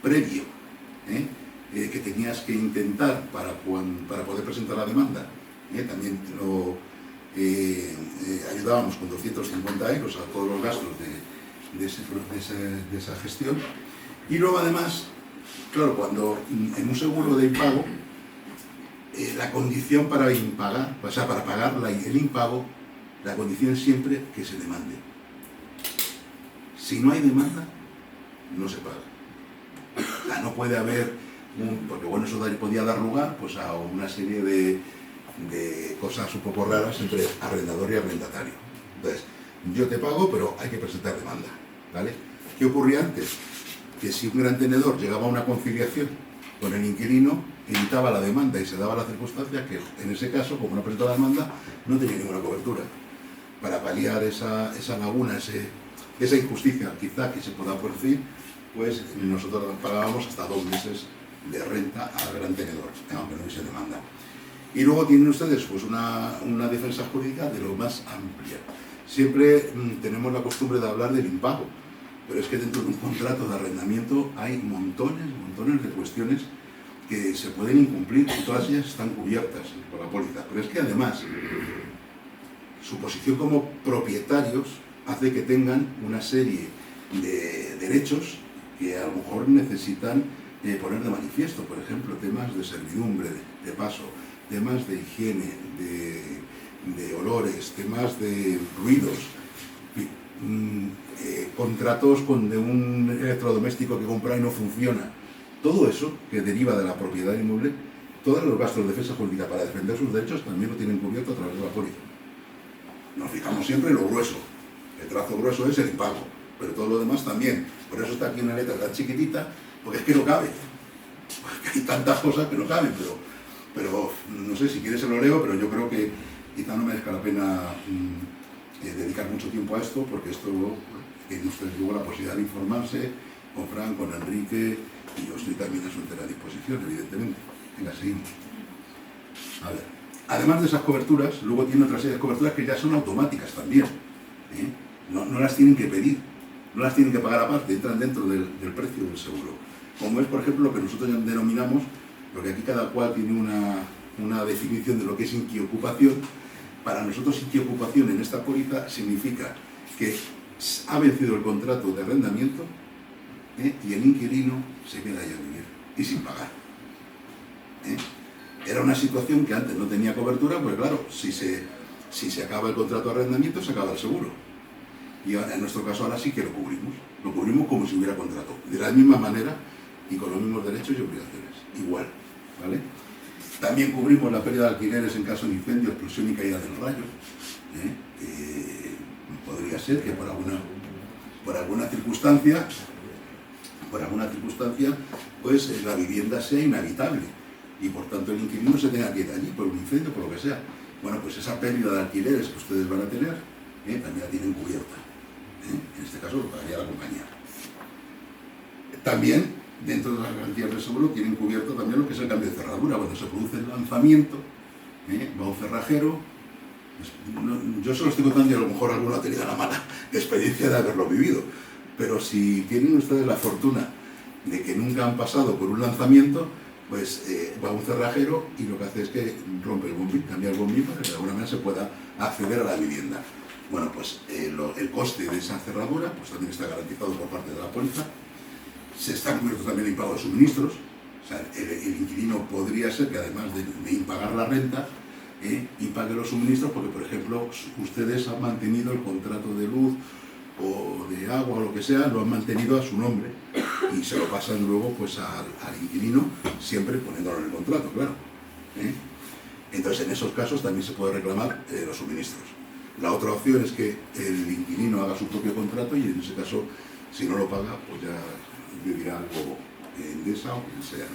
previo, que tenías que intentar para poder presentar la demanda. También ayudábamos con 250 euros a todos los gastos de esa gestión. Y luego además, claro, cuando en un seguro de impago, la condición para impagar, o sea, para pagar el impago, la condición es siempre que se demande. Si no hay demanda, no se paga. O sea, no puede haber, porque bueno, eso podía dar lugar pues, a una serie de cosas un poco raras entre arrendador y arrendatario. Entonces, yo te pago, pero hay que presentar demanda, ¿vale? ¿Qué ocurría antes? Que si un gran tenedor llegaba a una conciliación con el inquilino, evitaba la demanda y se daba la circunstancia que en ese caso, como no presentaba demanda, no tenía ninguna cobertura. Para paliar esa laguna, esa injusticia quizá que se pueda producir, pues nosotros pagábamos hasta 2 meses de renta al gran tenedor, aunque no hubiese demanda. Y luego tienen ustedes pues una defensa jurídica de lo más amplia. Siempre tenemos la costumbre de hablar del impago, pero es que dentro de un contrato de arrendamiento hay montones de cuestiones que se pueden incumplir y todas ellas están cubiertas por la póliza. Pero es que además, su posición como propietarios hace que tengan una serie de derechos que a lo mejor necesitan poner de manifiesto. Por ejemplo, temas de servidumbre, de paso, temas de higiene, de olores, temas de ruidos, contratos de un electrodoméstico que compra y no funciona. Todo eso que deriva de la propiedad inmueble, todos los gastos de defensa jurídica para defender sus derechos también lo tienen cubierto a través de la póliza. Nos fijamos siempre en lo grueso. El trazo grueso es el impago, pero todo lo demás también. Por eso está aquí una letra tan chiquitita, porque es que no cabe. Porque hay tantas cosas que no caben, pero no sé, si quieres se lo leo, pero yo creo que quizá no merezca la pena dedicar mucho tiempo a esto, porque esto tiene ustedes luego la posibilidad de informarse con Fran, con Enrique, y yo estoy también a su entera disposición, evidentemente. Venga, seguimos. A ver. Además de esas coberturas, luego tiene otra serie de coberturas que ya son automáticas también. No las tienen que pedir, no las tienen que pagar aparte, entran dentro del precio del seguro. Como es, por ejemplo, lo que nosotros ya denominamos, porque aquí cada cual tiene una definición de lo que es inquiocupación. Para nosotros inquiocupación en esta póliza significa que ha vencido el contrato de arrendamiento y el inquilino se queda ahí a vivir y sin pagar. Era una situación que antes no tenía cobertura, pues claro, si se acaba el contrato de arrendamiento, se acaba el seguro. Y ahora, en nuestro caso ahora sí que lo cubrimos como si hubiera contrato, de la misma manera y con los mismos derechos y obligaciones, igual, ¿vale? También cubrimos la pérdida de alquileres en caso de incendio, explosión y caída del rayo. Podría ser que por alguna circunstancia, pues la vivienda sea inhabitable y por tanto el inquilino se tenga que ir allí por un incendio, por lo que sea. Bueno, pues esa pérdida de alquileres que ustedes van a tener, también la tienen cubierta. En este caso lo pagaría la compañía. También, dentro de las garantías de seguro, tienen cubierto también lo que es el cambio de cerradura. Cuando se produce el lanzamiento, va un cerrajero. Yo se lo estoy contando y a lo mejor alguno ha tenido la mala experiencia de haberlo vivido. Pero si tienen ustedes la fortuna de que nunca han pasado por un lanzamiento, pues va un cerrajero y lo que hace es que rompe el bombín, cambia el bombín para que de alguna manera se pueda acceder a la vivienda. Bueno, pues el coste de esa cerradura pues también está garantizado por parte de la póliza. Se está cubierto también el impago de suministros. O sea, el inquilino podría ser que además de impagar la renta, impague los suministros porque, por ejemplo, ustedes han mantenido el contrato de luz o de agua o lo que sea, lo han mantenido a su nombre y se lo pasan luego pues al inquilino, siempre poniéndolo en el contrato, claro. Entonces, en esos casos también se puede reclamar los suministros. La otra opción es que el inquilino haga su propio contrato y en ese caso, si no lo paga, pues ya vivirá algo Endesa o quien sea.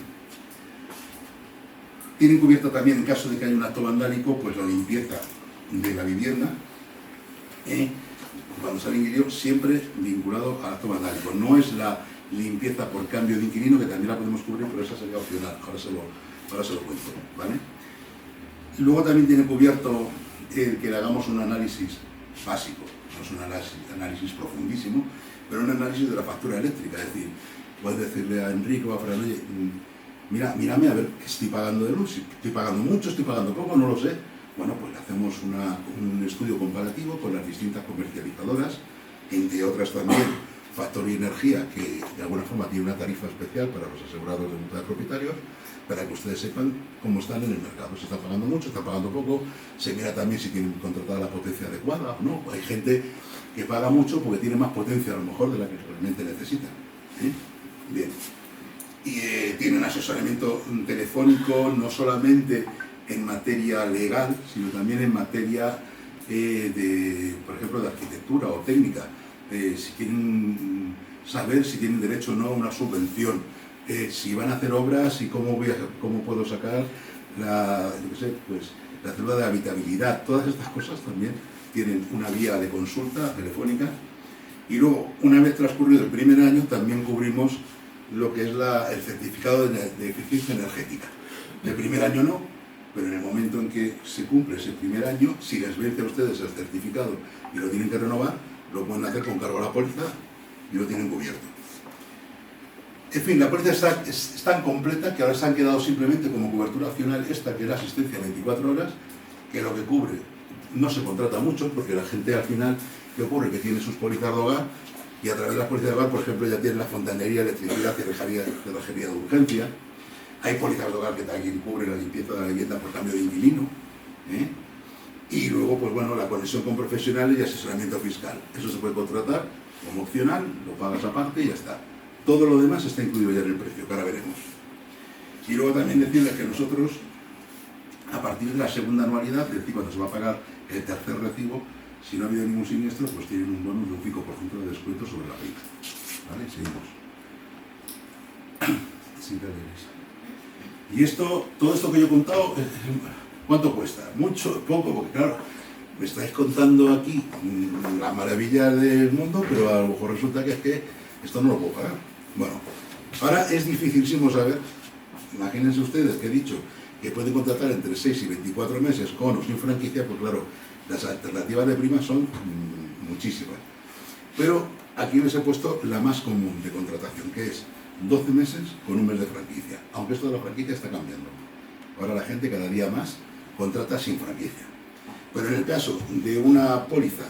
Tienen cubierta también, en caso de que haya un acto vandálico, pues la limpieza de la vivienda, cuando sale inquilino, siempre vinculado al acto vandálico. No es la limpieza por cambio de inquilino, que también la podemos cubrir, pero esa sería opcional. Ahora se lo cuento, ¿vale? Luego también tiene cubierto el que le hagamos un análisis básico, no es un análisis profundísimo, pero un análisis de la factura eléctrica. Es decir, puedes decirle a Enrique o a Fran, oye, mírame a ver qué estoy pagando de luz, si estoy pagando mucho, estoy pagando poco, no lo sé. Bueno, pues hacemos un estudio comparativo con las distintas comercializadoras, entre otras también Factory Energía, que de alguna forma tiene una tarifa especial para los asegurados de multa de propietarios, para que ustedes sepan cómo están en el mercado, si están pagando mucho, están pagando poco, se mira también si tienen contratada la potencia adecuada o no. Hay gente que paga mucho porque tiene más potencia a lo mejor de la que realmente necesita. Bien. Y tienen asesoramiento telefónico no solamente en materia legal, sino también en materia por ejemplo, de arquitectura o técnica. Si quieren saber si tienen derecho o no a una subvención, si van a hacer obras y cómo puedo sacar la cédula de habitabilidad. Todas estas cosas también tienen una vía de consulta telefónica. Y luego, una vez transcurrido el primer año, también cubrimos lo que es el certificado de eficiencia energética. El primer año no, pero en el momento en que se cumple ese primer año, si les vence a ustedes el certificado y lo tienen que renovar, lo pueden hacer con cargo a la póliza y lo tienen cubierto. En fin, la póliza es tan completa que ahora se han quedado simplemente como cobertura opcional esta, que es la asistencia 24 horas, que lo que cubre no se contrata mucho, porque la gente al final, ¿qué ocurre? Que tiene sus pólizas de hogar y a través de las pólizas de hogar, por ejemplo, ya tienen la fontanería, electricidad, cerrajería de urgencia. Hay pólizas de hogar que también cubren la limpieza de la vivienda por cambio de inquilino. Y luego, pues bueno, la conexión con profesionales y asesoramiento fiscal. Eso se puede contratar como opcional, lo pagas aparte y ya está. Todo lo demás está incluido ya en el precio, que ahora veremos. Y luego también decirles que nosotros, a partir de la segunda anualidad, es decir, cuando se va a pagar el tercer recibo, si no ha habido ningún siniestro, pues tienen un bonus de un 5% de descuento sobre la renta. ¿Vale? Seguimos. Sí, y todo esto que yo he contado, ¿cuánto cuesta? Mucho, poco, porque claro, me estáis contando aquí las maravillas del mundo, pero a lo mejor resulta que es que esto no lo puedo pagar. Bueno, ahora es dificilísimo saber, imagínense ustedes que he dicho que pueden contratar entre 6 y 24 meses con o sin franquicia, pues claro, las alternativas de prima son muchísimas. Pero aquí les he puesto la más común de contratación, que es 12 meses con un mes de franquicia, aunque esto de la franquicia está cambiando. Ahora la gente cada día más contrata sin franquicia. Pero en el caso de una póliza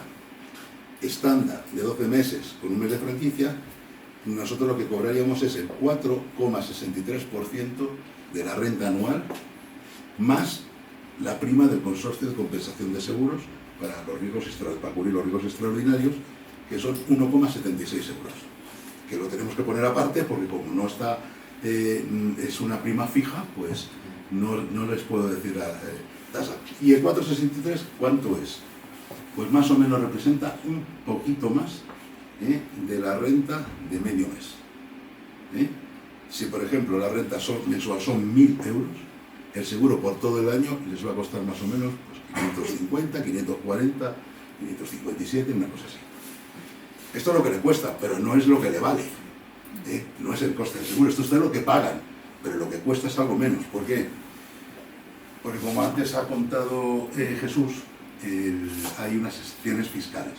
estándar de 12 meses con un mes de franquicia, nosotros lo que cobraríamos es el 4,63% de la renta anual más la prima del consorcio de compensación de seguros para cubrir los riesgos extraordinarios, que son 1,76 euros. Que lo tenemos que poner aparte porque como no está, es una prima fija, pues no les puedo decir la tasa. ¿Y el 4,63 cuánto es? Pues más o menos representa un poquito más de la renta de medio mes. Si por ejemplo la renta mensual son 1.000 euros, el seguro por todo el año les va a costar más o menos pues, 550, 540, 557, una cosa así. Esto es lo que le cuesta, pero no es lo que le vale. No es el coste del seguro, esto es lo que pagan, pero lo que cuesta es algo menos. ¿Por qué? Porque como antes ha contado Jesús, hay unas excepciones fiscales.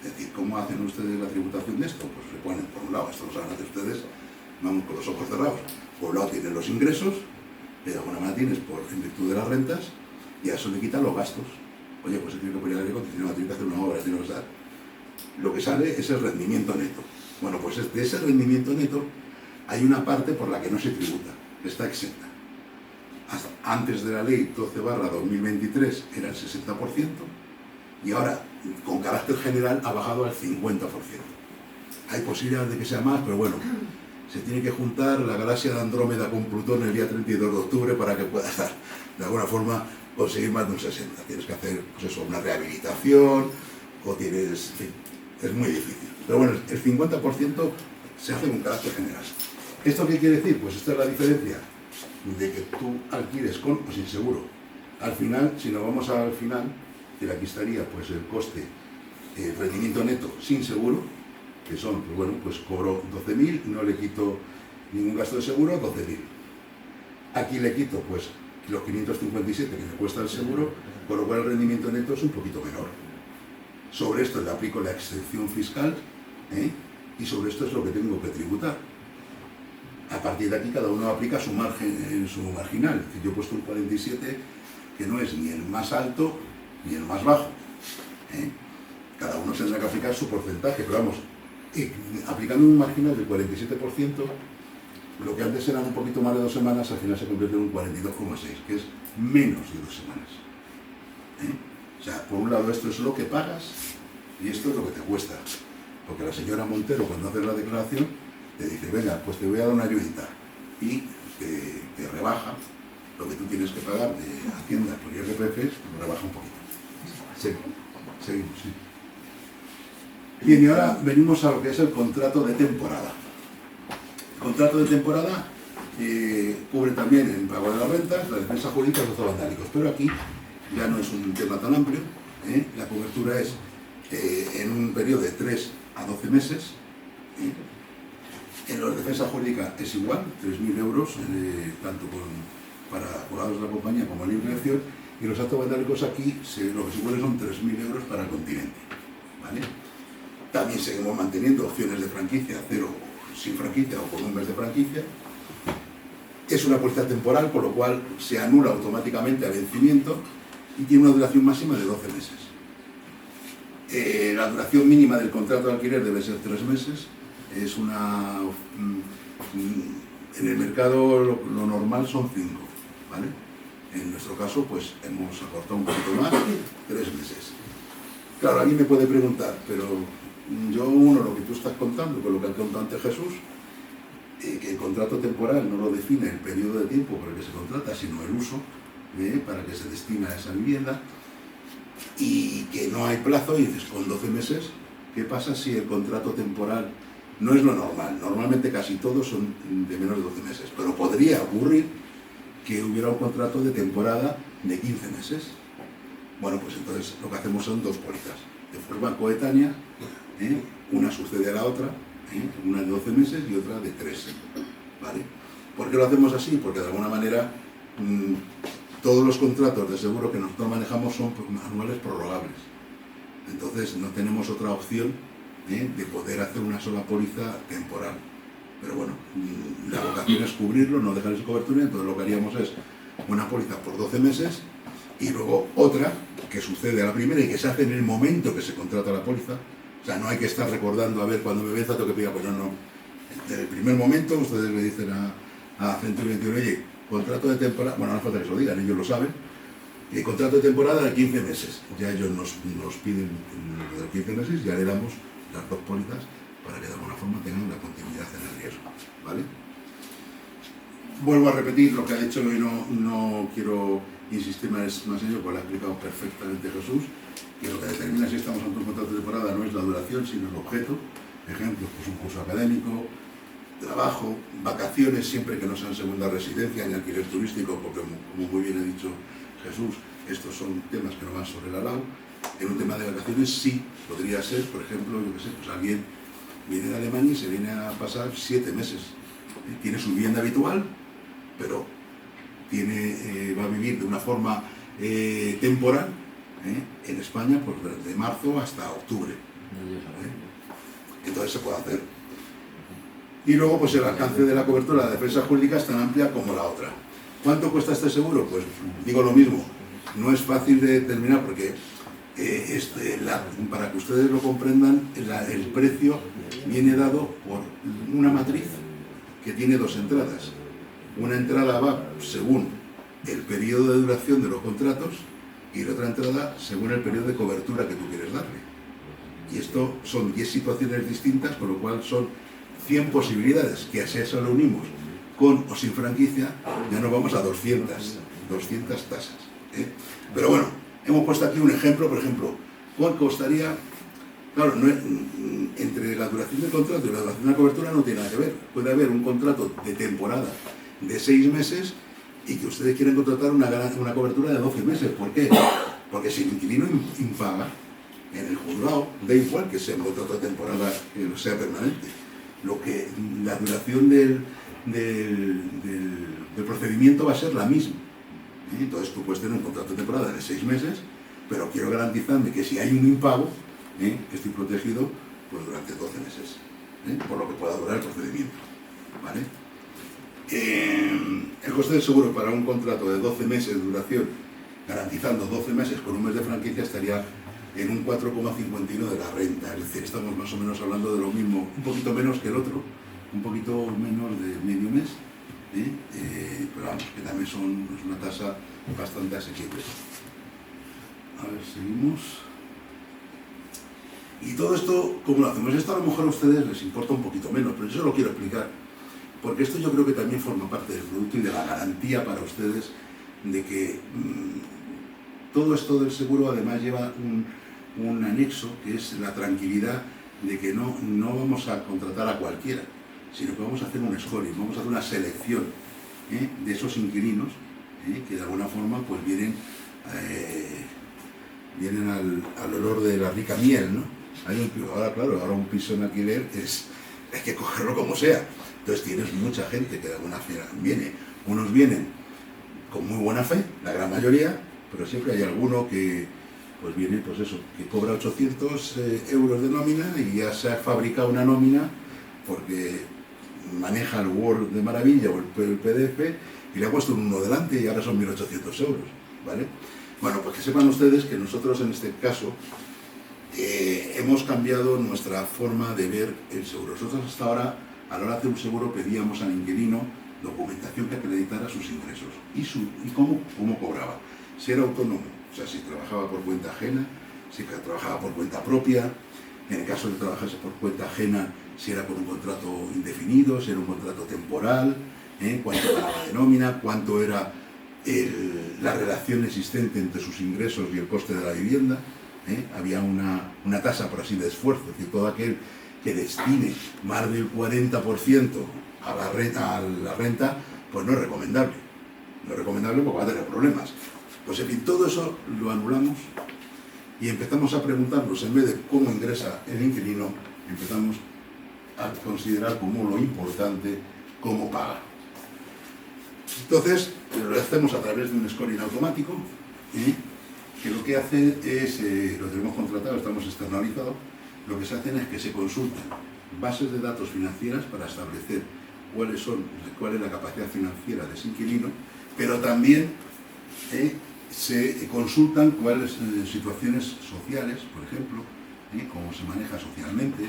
Es decir, ¿cómo hacen ustedes la tributación de esto? Pues se ponen por un lado, esto lo saben hacer ustedes, vamos con los ojos cerrados. Por un lado tienen los ingresos, de alguna manera tienes en virtud de las rentas, y a eso le quitan los gastos. Oye, pues se tiene que poner aire acondicionado, tiene que hacer una obra, tiene que estar. Lo que sale es el rendimiento neto. Bueno, pues de ese rendimiento neto hay una parte por la que no se tributa, está exenta. Antes de la ley 12/2023 era el 60%, y ahora, con carácter general, ha bajado al 50%. Hay posibilidades de que sea más, pero bueno, se tiene que juntar la galaxia de Andrómeda con Plutón el día 32 de octubre para que pueda estar, de alguna forma, conseguir más de un 60%. Tienes que hacer, pues eso, una rehabilitación, o tienes, en fin, es muy difícil. Pero bueno, el 50% se hace con carácter general. ¿Esto qué quiere decir? Pues esta es la diferencia de que tú adquieres con o sin seguro. Al final, si nos vamos al final, aquí estaría pues el coste, el rendimiento neto sin seguro, que son, pues bueno, pues cobro 12.000, no le quito ningún gasto de seguro, 12.000. Aquí le quito pues los 557 que me cuesta el seguro, con lo cual el rendimiento neto es un poquito menor. Sobre esto le aplico la exención fiscal, y sobre esto es lo que tengo que tributar. A partir de aquí cada uno aplica su margen, su marginal. Es decir, yo he puesto un 47 que no es ni el más alto ni el más bajo. Cada uno tendrá que aplicar su porcentaje, pero vamos, aplicando un marginal del 47%, lo que antes eran un poquito más de 2 semanas, al final se convierte en un 42,6, que es menos de 2 semanas. O sea, por un lado esto es lo que pagas y esto es lo que te cuesta. Porque la señora Montero, cuando hace la declaración, te dice, venga, pues te voy a dar una ayudita, y te rebaja lo que tú tienes que pagar de Hacienda por IRPF, lo rebaja un poquito. Seguimos, sí. Bien, y ahora venimos a lo que es el contrato de temporada. El contrato de temporada cubre también el pago de las rentas, la defensa jurídica y los actos vandálicos, pero aquí ya no es un tema tan amplio. La cobertura es en un periodo de 3 a 12 meses. En la defensa jurídica es igual, 3.000 euros, tanto para abogados de la compañía como en libre elección, y los actos vandálicos aquí lo que supone son 3.000 euros para el continente. ¿Vale? También seguimos manteniendo opciones de franquicia, 0 sin franquicia o con un mes de franquicia. Es una póliza temporal, con lo cual se anula automáticamente a vencimiento y tiene una duración máxima de 12 meses. La duración mínima del contrato de alquiler debe ser 3 meses. Es en el mercado lo normal son 5, ¿vale? En nuestro caso, pues hemos acortado un poquito más, 3 meses. Claro, alguien me puede preguntar, pero lo que tú estás contando, con lo que ha contado antes Jesús, que el contrato temporal no lo define el periodo de tiempo por el que se contrata, sino el uso para que se destina a esa vivienda, y que no hay plazo, y dices, con 12 meses, ¿qué pasa si el contrato temporal no es lo normal? Normalmente casi todos son de menos de 12 meses, pero podría ocurrir que hubiera un contrato de temporada de 15 meses. Bueno, pues entonces lo que hacemos son 2 pólizas, de forma coetánea, una sucede a la otra, una de 12 meses y otra de 3, ¿vale? ¿Por qué lo hacemos así? Porque de alguna manera todos los contratos de seguro que nosotros manejamos son anuales prorrogables. Entonces no tenemos otra opción de poder hacer una sola póliza temporal. Pero bueno, la vocación es cubrirlo, no dejar esa cobertura, entonces lo que haríamos es una póliza por 12 meses y luego otra que sucede a la primera y que se hace en el momento que se contrata la póliza. O sea, no hay que estar recordando, a ver, cuando me venza tengo que pedir, pues no. Desde el primer momento ustedes le dicen a Centro 21, oye, contrato de temporada, bueno, no hace falta que se lo digan, ellos lo saben, contrato de temporada de 15 meses. Ya ellos nos piden de los 15 meses, ya le damos las 2 pólizas para que de alguna forma tengan la continuidad en el riesgo, ¿vale? Vuelvo a repetir lo que ha dicho hoy, no quiero insistir más en ello, porque lo ha explicado perfectamente Jesús, que lo que determina si estamos ante un contrato de temporada no es la duración, sino el objeto. Ejemplos, pues un curso académico, trabajo, vacaciones, siempre que no sean segunda residencia ni alquiler turístico, porque como muy bien ha dicho Jesús, estos son temas que no van sobre la LAU. En un tema de vacaciones sí podría ser, por ejemplo, yo qué sé, pues alguien viene de Alemania y se viene a pasar 7 meses. Tiene su vivienda habitual, pero va a vivir de una forma temporal en España, pues de marzo hasta octubre. Entonces se puede hacer. Y luego, pues el alcance de la cobertura de la defensa jurídica es tan amplia como la otra. ¿Cuánto cuesta este seguro? Pues digo lo mismo, no es fácil de determinar porque para que ustedes lo comprendan, el precio viene dado por una matriz que tiene 2 entradas. Una entrada va según el periodo de duración de los contratos y la otra entrada según el periodo de cobertura que tú quieres darle. Y esto son 10 situaciones distintas, con lo cual son 100 posibilidades, que a eso lo unimos con o sin franquicia, ya nos vamos a 200 tasas. Pero bueno, hemos puesto aquí un ejemplo, por ejemplo, ¿cuánto costaría? Claro, entre la duración del contrato y la duración de la cobertura no tiene nada que ver. Puede haber un contrato de temporada de 6 meses y que ustedes quieren contratar una cobertura de 12 meses. ¿Por qué? Porque si el inquilino impaga en el juzgado, da igual que sea un contrato de temporada que no sea permanente. La duración del procedimiento va a ser la misma. Entonces tú puedes tener un contrato de temporada de 6 meses, pero quiero garantizarme que si hay un impago, estoy protegido pues durante 12 meses, por lo que pueda durar el procedimiento, ¿vale? El coste del seguro para un contrato de 12 meses de duración, garantizando 12 meses con un mes de franquicia, estaría en un 4,51 de la renta. Es decir, estamos más o menos hablando de lo mismo, un poquito menos que el otro, un poquito menos de medio mes, pero vamos, que también es una tasa bastante asequible. A ver, seguimos. Y todo esto, ¿cómo lo hacemos? Esto a lo mejor a ustedes les importa un poquito menos, pero yo se lo quiero explicar, porque esto yo creo que también forma parte del producto y de la garantía para ustedes de que todo esto del seguro además lleva un anexo, que es la tranquilidad de que no vamos a contratar a cualquiera, sino que vamos a hacer un scoring, vamos a hacer una selección de esos inquilinos que de alguna forma pues vienen al olor de la rica miel, ¿no? Ahora, claro, ahora un piso en alquiler hay que cogerlo como sea. Entonces tienes mucha gente que de alguna manera unos vienen con muy buena fe, la gran mayoría, pero siempre hay alguno que pues viene, pues eso, que cobra 800 euros de nómina y ya se ha fabricado una nómina porque maneja el Word de maravilla o el PDF y le ha puesto un 1 delante y ahora son 1.800 euros, ¿vale? Bueno, pues que sepan ustedes que nosotros en este caso hemos cambiado nuestra forma de ver el seguro. Nosotros hasta ahora, a la hora de hacer un seguro, pedíamos al inquilino documentación que acreditara sus ingresos y cómo cobraba. Si era autónomo, o sea, si trabajaba por cuenta ajena, si trabajaba por cuenta propia, en el caso de trabajarse por cuenta ajena, si era con un contrato indefinido, si era un contrato temporal, cuánto ganaba de nómina, cuánto era la relación existente entre sus ingresos y el coste de la vivienda. Había una tasa, por así de esfuerzo, es decir, todo aquel que destine más del 40% a la renta, pues no es recomendable. No es recomendable porque va a tener problemas. Pues en fin, todo eso lo anulamos y empezamos a preguntarnos, en vez de cómo ingresa el inquilino, empezamos a considerar como lo importante cómo paga. Entonces, lo hacemos a través de un scoring automático, que lo que hace es, lo tenemos contratado, estamos externalizados, lo que se hacen es que se consultan bases de datos financieras para establecer cuál es la capacidad financiera de ese inquilino, pero también se consultan cuáles situaciones sociales, por ejemplo, cómo se maneja socialmente,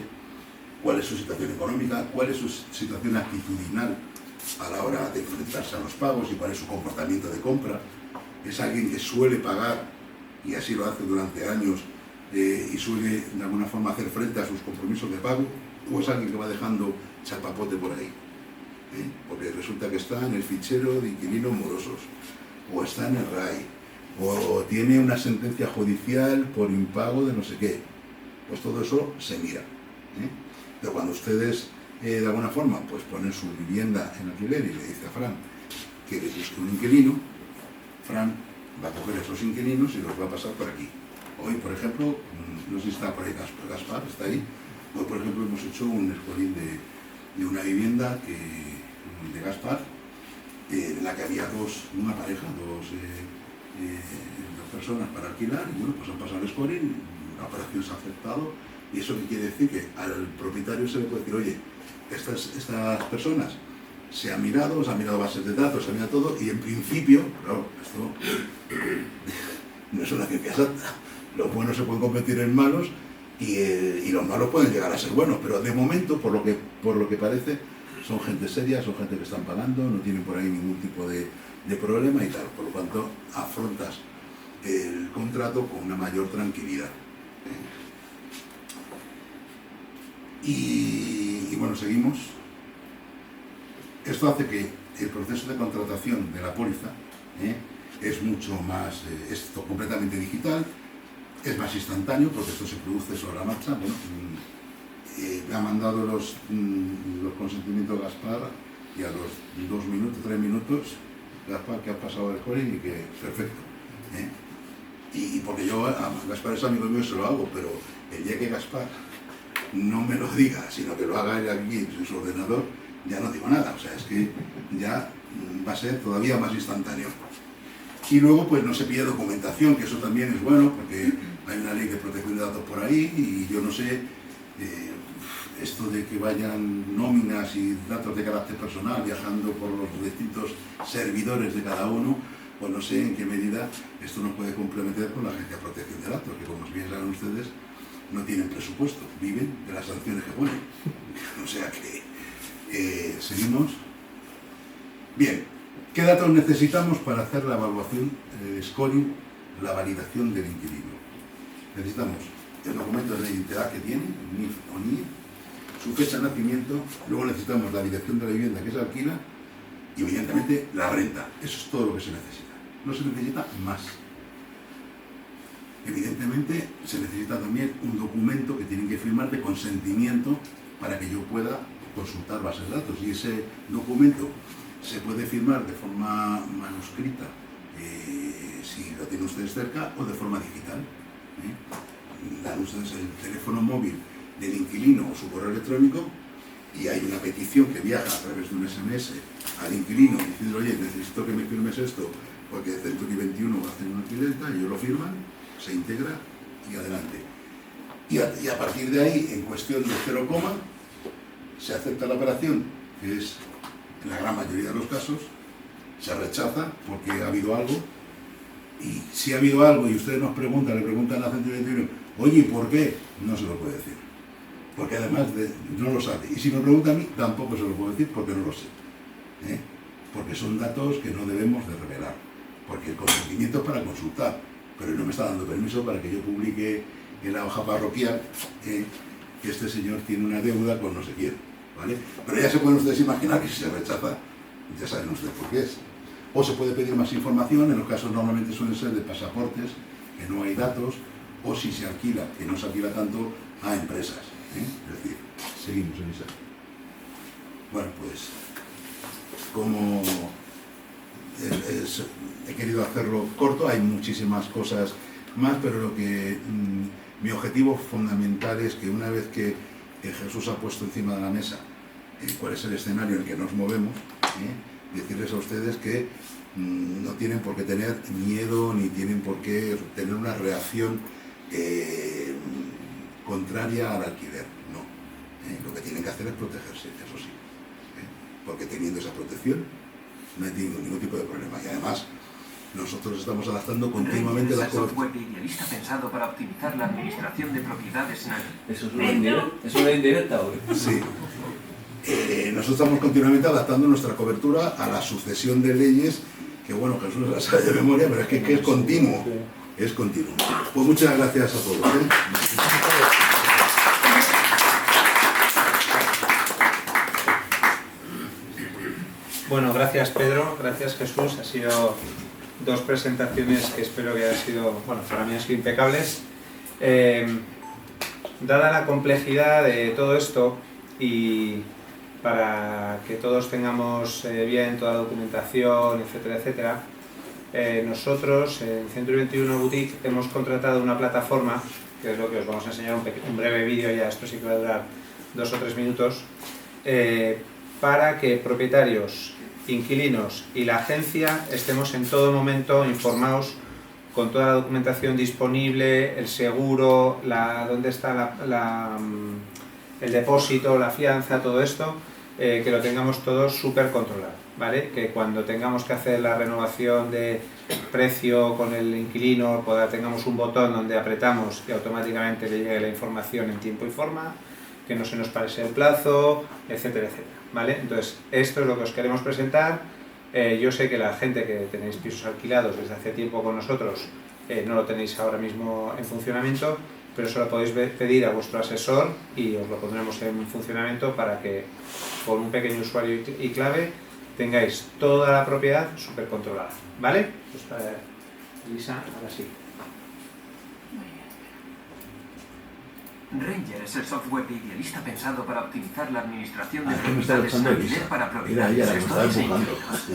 cuál es su situación económica, cuál es su situación actitudinal a la hora de enfrentarse a los pagos y cuál es su comportamiento de compra. Es alguien que suele pagar y así lo hace durante años y suele de alguna forma hacer frente a sus compromisos de pago, o es alguien que va dejando chapapote por ahí, porque resulta que está en el fichero de inquilinos morosos, o está en el RAI, o tiene una sentencia judicial por impago de no sé qué. Pues todo eso se mira. Pero cuando ustedes de alguna forma pues ponen su vivienda en alquiler y le dice a Fran que le busque un inquilino, Fran va a coger esos inquilinos y los va a pasar por aquí. Hoy, por ejemplo, no sé si está por ahí Gaspar, está ahí. Hoy, por ejemplo, hemos hecho un scoring de una vivienda de Gaspar, en la que había una pareja, dos personas para alquilar, y bueno, pues han pasado el scoring, la operación se ha aceptado, y eso qué quiere decir que al propietario se le puede decir, oye, estas personas se han mirado bases de datos, se ha mirado todo, y en principio, claro, esto no es una ciencia exacta, los buenos se pueden convertir en malos y los malos pueden llegar a ser buenos, pero de momento, por lo que parece, son gente seria, son gente que están pagando, no tienen por ahí ningún tipo de problema y tal, por lo tanto afrontas el contrato con una mayor tranquilidad. Y bueno, seguimos. Esto hace que el proceso de contratación de la póliza es mucho más, completamente digital, es más instantáneo porque esto se produce sobre la marcha. Bueno, me ha mandado los consentimientos de Gaspar y a los 2 minutos, 3 minutos, Gaspar que ha pasado el scoring y que perfecto. Y porque Gaspar es amigo mío y se lo hago, pero el día que Gaspar no me lo diga, sino que lo haga él aquí en su ordenador, ya no digo nada, o sea, es que ya va a ser todavía más instantáneo. Y luego pues no se pide documentación, que eso también es bueno, porque hay una ley de protección de datos por ahí y yo no sé, esto de que vayan nóminas y datos de carácter personal viajando por los distintos servidores de cada uno, pues no sé en qué medida esto nos puede comprometer con la Agencia de Protección de Datos, que como bien saben ustedes, no tienen presupuesto, viven de las sanciones que ponen. O sea que seguimos. Bien, ¿qué datos necesitamos para hacer la evaluación, scoring, la validación del inquilino? Necesitamos el documento de identidad que tiene, NIF o NIE, su fecha de nacimiento, luego necesitamos la dirección de la vivienda que se alquila y evidentemente la renta. Eso es todo lo que se necesita. No se necesita más. Evidentemente se necesita también un documento que tienen que firmar de consentimiento para que yo pueda consultar bases de datos, y ese documento se puede firmar de forma manuscrita, si lo tienen ustedes cerca, o de forma digital. Dan ustedes el teléfono móvil del inquilino o su correo electrónico y hay una petición que viaja a través de un SMS al inquilino diciendo: oye, necesito que me firmes esto porque Century 21 va a hacer una alquilerta, ellos lo firman, se integra y adelante. Y a partir de ahí, en cuestión de 0, se acepta la operación, que es en la gran mayoría de los casos, se rechaza porque ha habido algo, y si ha habido algo y ustedes nos preguntan, le preguntan a la Century 21, oye, ¿y por qué? No se lo puede decir, porque además no lo sabe. Y si me pregunta a mí, tampoco se lo puedo decir porque no lo sé. Porque son datos que no debemos de revelar, porque el consentimiento es para consultar, pero no me está dando permiso para que yo publique en la hoja parroquial que este señor tiene una deuda con no sé quién, ¿vale? Pero ya se pueden ustedes imaginar que si se rechaza, ya saben ustedes por qué es. O se puede pedir más información, en los casos normalmente suelen ser de pasaportes, que no hay datos, o si se alquila, que no se alquila tanto, a empresas. Es decir, seguimos, Elisa. Bueno, pues, como he querido hacerlo corto, hay muchísimas cosas más, pero lo que mi objetivo fundamental es que una vez que Jesús ha puesto encima de la mesa cuál es el escenario en el que nos movemos, decirles a ustedes que no tienen por qué tener miedo ni tienen por qué tener una reacción contraria al alquiler, no. Lo que tienen que hacer es protegerse, eso sí, porque teniendo esa protección no hay ningún tipo de problema. Y además nosotros estamos adaptando continuamente las cosas. Software idealista pensado para optimizar la administración de propiedades en el... ¿Es una indirecta o qué? Sí. Nosotros estamos continuamente adaptando nuestra cobertura a la sucesión de leyes que, bueno, Jesús las sabe de memoria, pero es que es continuo. Es continuo. Pues muchas gracias a todos. Bueno, gracias Pedro, gracias Jesús. Ha sido dos presentaciones que espero que hayan sido, bueno, para mí han sido impecables. Dada la complejidad de todo esto y para que todos tengamos bien toda la documentación, etcétera, etcétera, nosotros en Century 21 Boutique hemos contratado una plataforma, que es lo que os vamos a enseñar, un breve vídeo, ya esto sí que va a durar 2 o 3 minutos, para que propietarios, inquilinos y la agencia estemos en todo momento informados con toda la documentación disponible, el seguro, dónde está el depósito, la fianza, todo esto, que lo tengamos todo súper controlado, ¿vale? Que cuando tengamos que hacer la renovación de precio con el inquilino, tengamos un botón donde apretamos y automáticamente le llegue la información en tiempo y forma, que no se nos pase el plazo, etcétera, etcétera, ¿vale? Entonces, esto es lo que os queremos presentar. Yo sé que la gente que tenéis pisos alquilados desde hace tiempo con nosotros no lo tenéis ahora mismo en funcionamiento, pero eso lo podéis pedir a vuestro asesor y os lo pondremos en funcionamiento para que con un pequeño usuario y clave tengáis toda la propiedad súper controlada, ¿vale? Pues para Elisa, ahora sí. Ranger es el software idealista pensado para optimizar la administración de propiedades en alquiler para propietarios.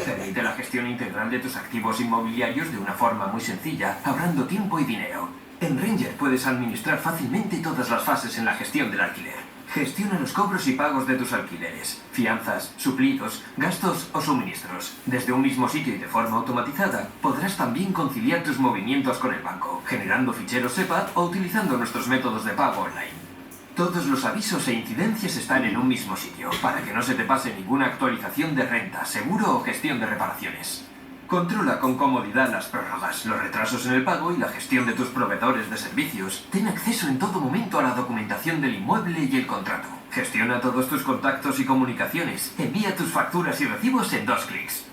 Permite la gestión integral de tus activos inmobiliarios de una forma muy sencilla, ahorrando tiempo y dinero. En Ranger puedes administrar fácilmente todas las fases en la gestión del alquiler. Gestiona los cobros y pagos de tus alquileres, fianzas, suplidos, gastos o suministros. Desde un mismo sitio y de forma automatizada, podrás también conciliar tus movimientos con el banco, generando ficheros SEPA o utilizando nuestros métodos de pago online. Todos los avisos e incidencias están en un mismo sitio, para que no se te pase ninguna actualización de renta, seguro o gestión de reparaciones. Controla con comodidad las prórrogas, los retrasos en el pago y la gestión de tus proveedores de servicios. Ten acceso en todo momento a la documentación del inmueble y el contrato. Gestiona todos tus contactos y comunicaciones. Envía tus facturas y recibos en 2 clics.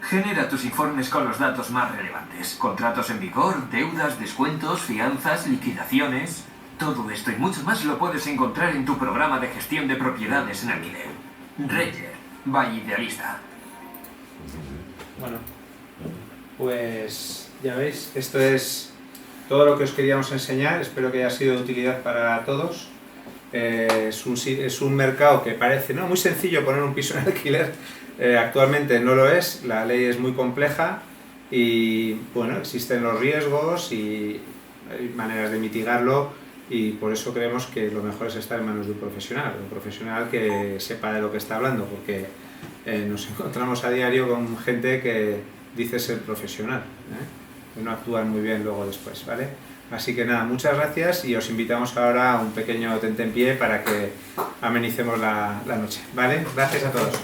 Genera tus informes con los datos más relevantes. Contratos en vigor, deudas, descuentos, fianzas, liquidaciones. Todo esto y mucho más lo puedes encontrar en tu programa de gestión de propiedades en alquiler. Reger, by Idealista. Bueno, pues ya veis, esto es todo lo que os queríamos enseñar. Espero que haya sido de utilidad para todos. Es un mercado que parece muy sencillo poner un piso en alquiler. Actualmente no lo es, la ley es muy compleja y bueno, existen los riesgos y hay maneras de mitigarlo, y por eso creemos que lo mejor es estar en manos de un profesional que sepa de lo que está hablando, porque nos encontramos a diario con gente que dice ser profesional, que no actúan muy bien luego después, ¿vale? Así que nada, muchas gracias y os invitamos ahora a un pequeño tentempié para que amenicemos la noche, ¿vale? Gracias a todos.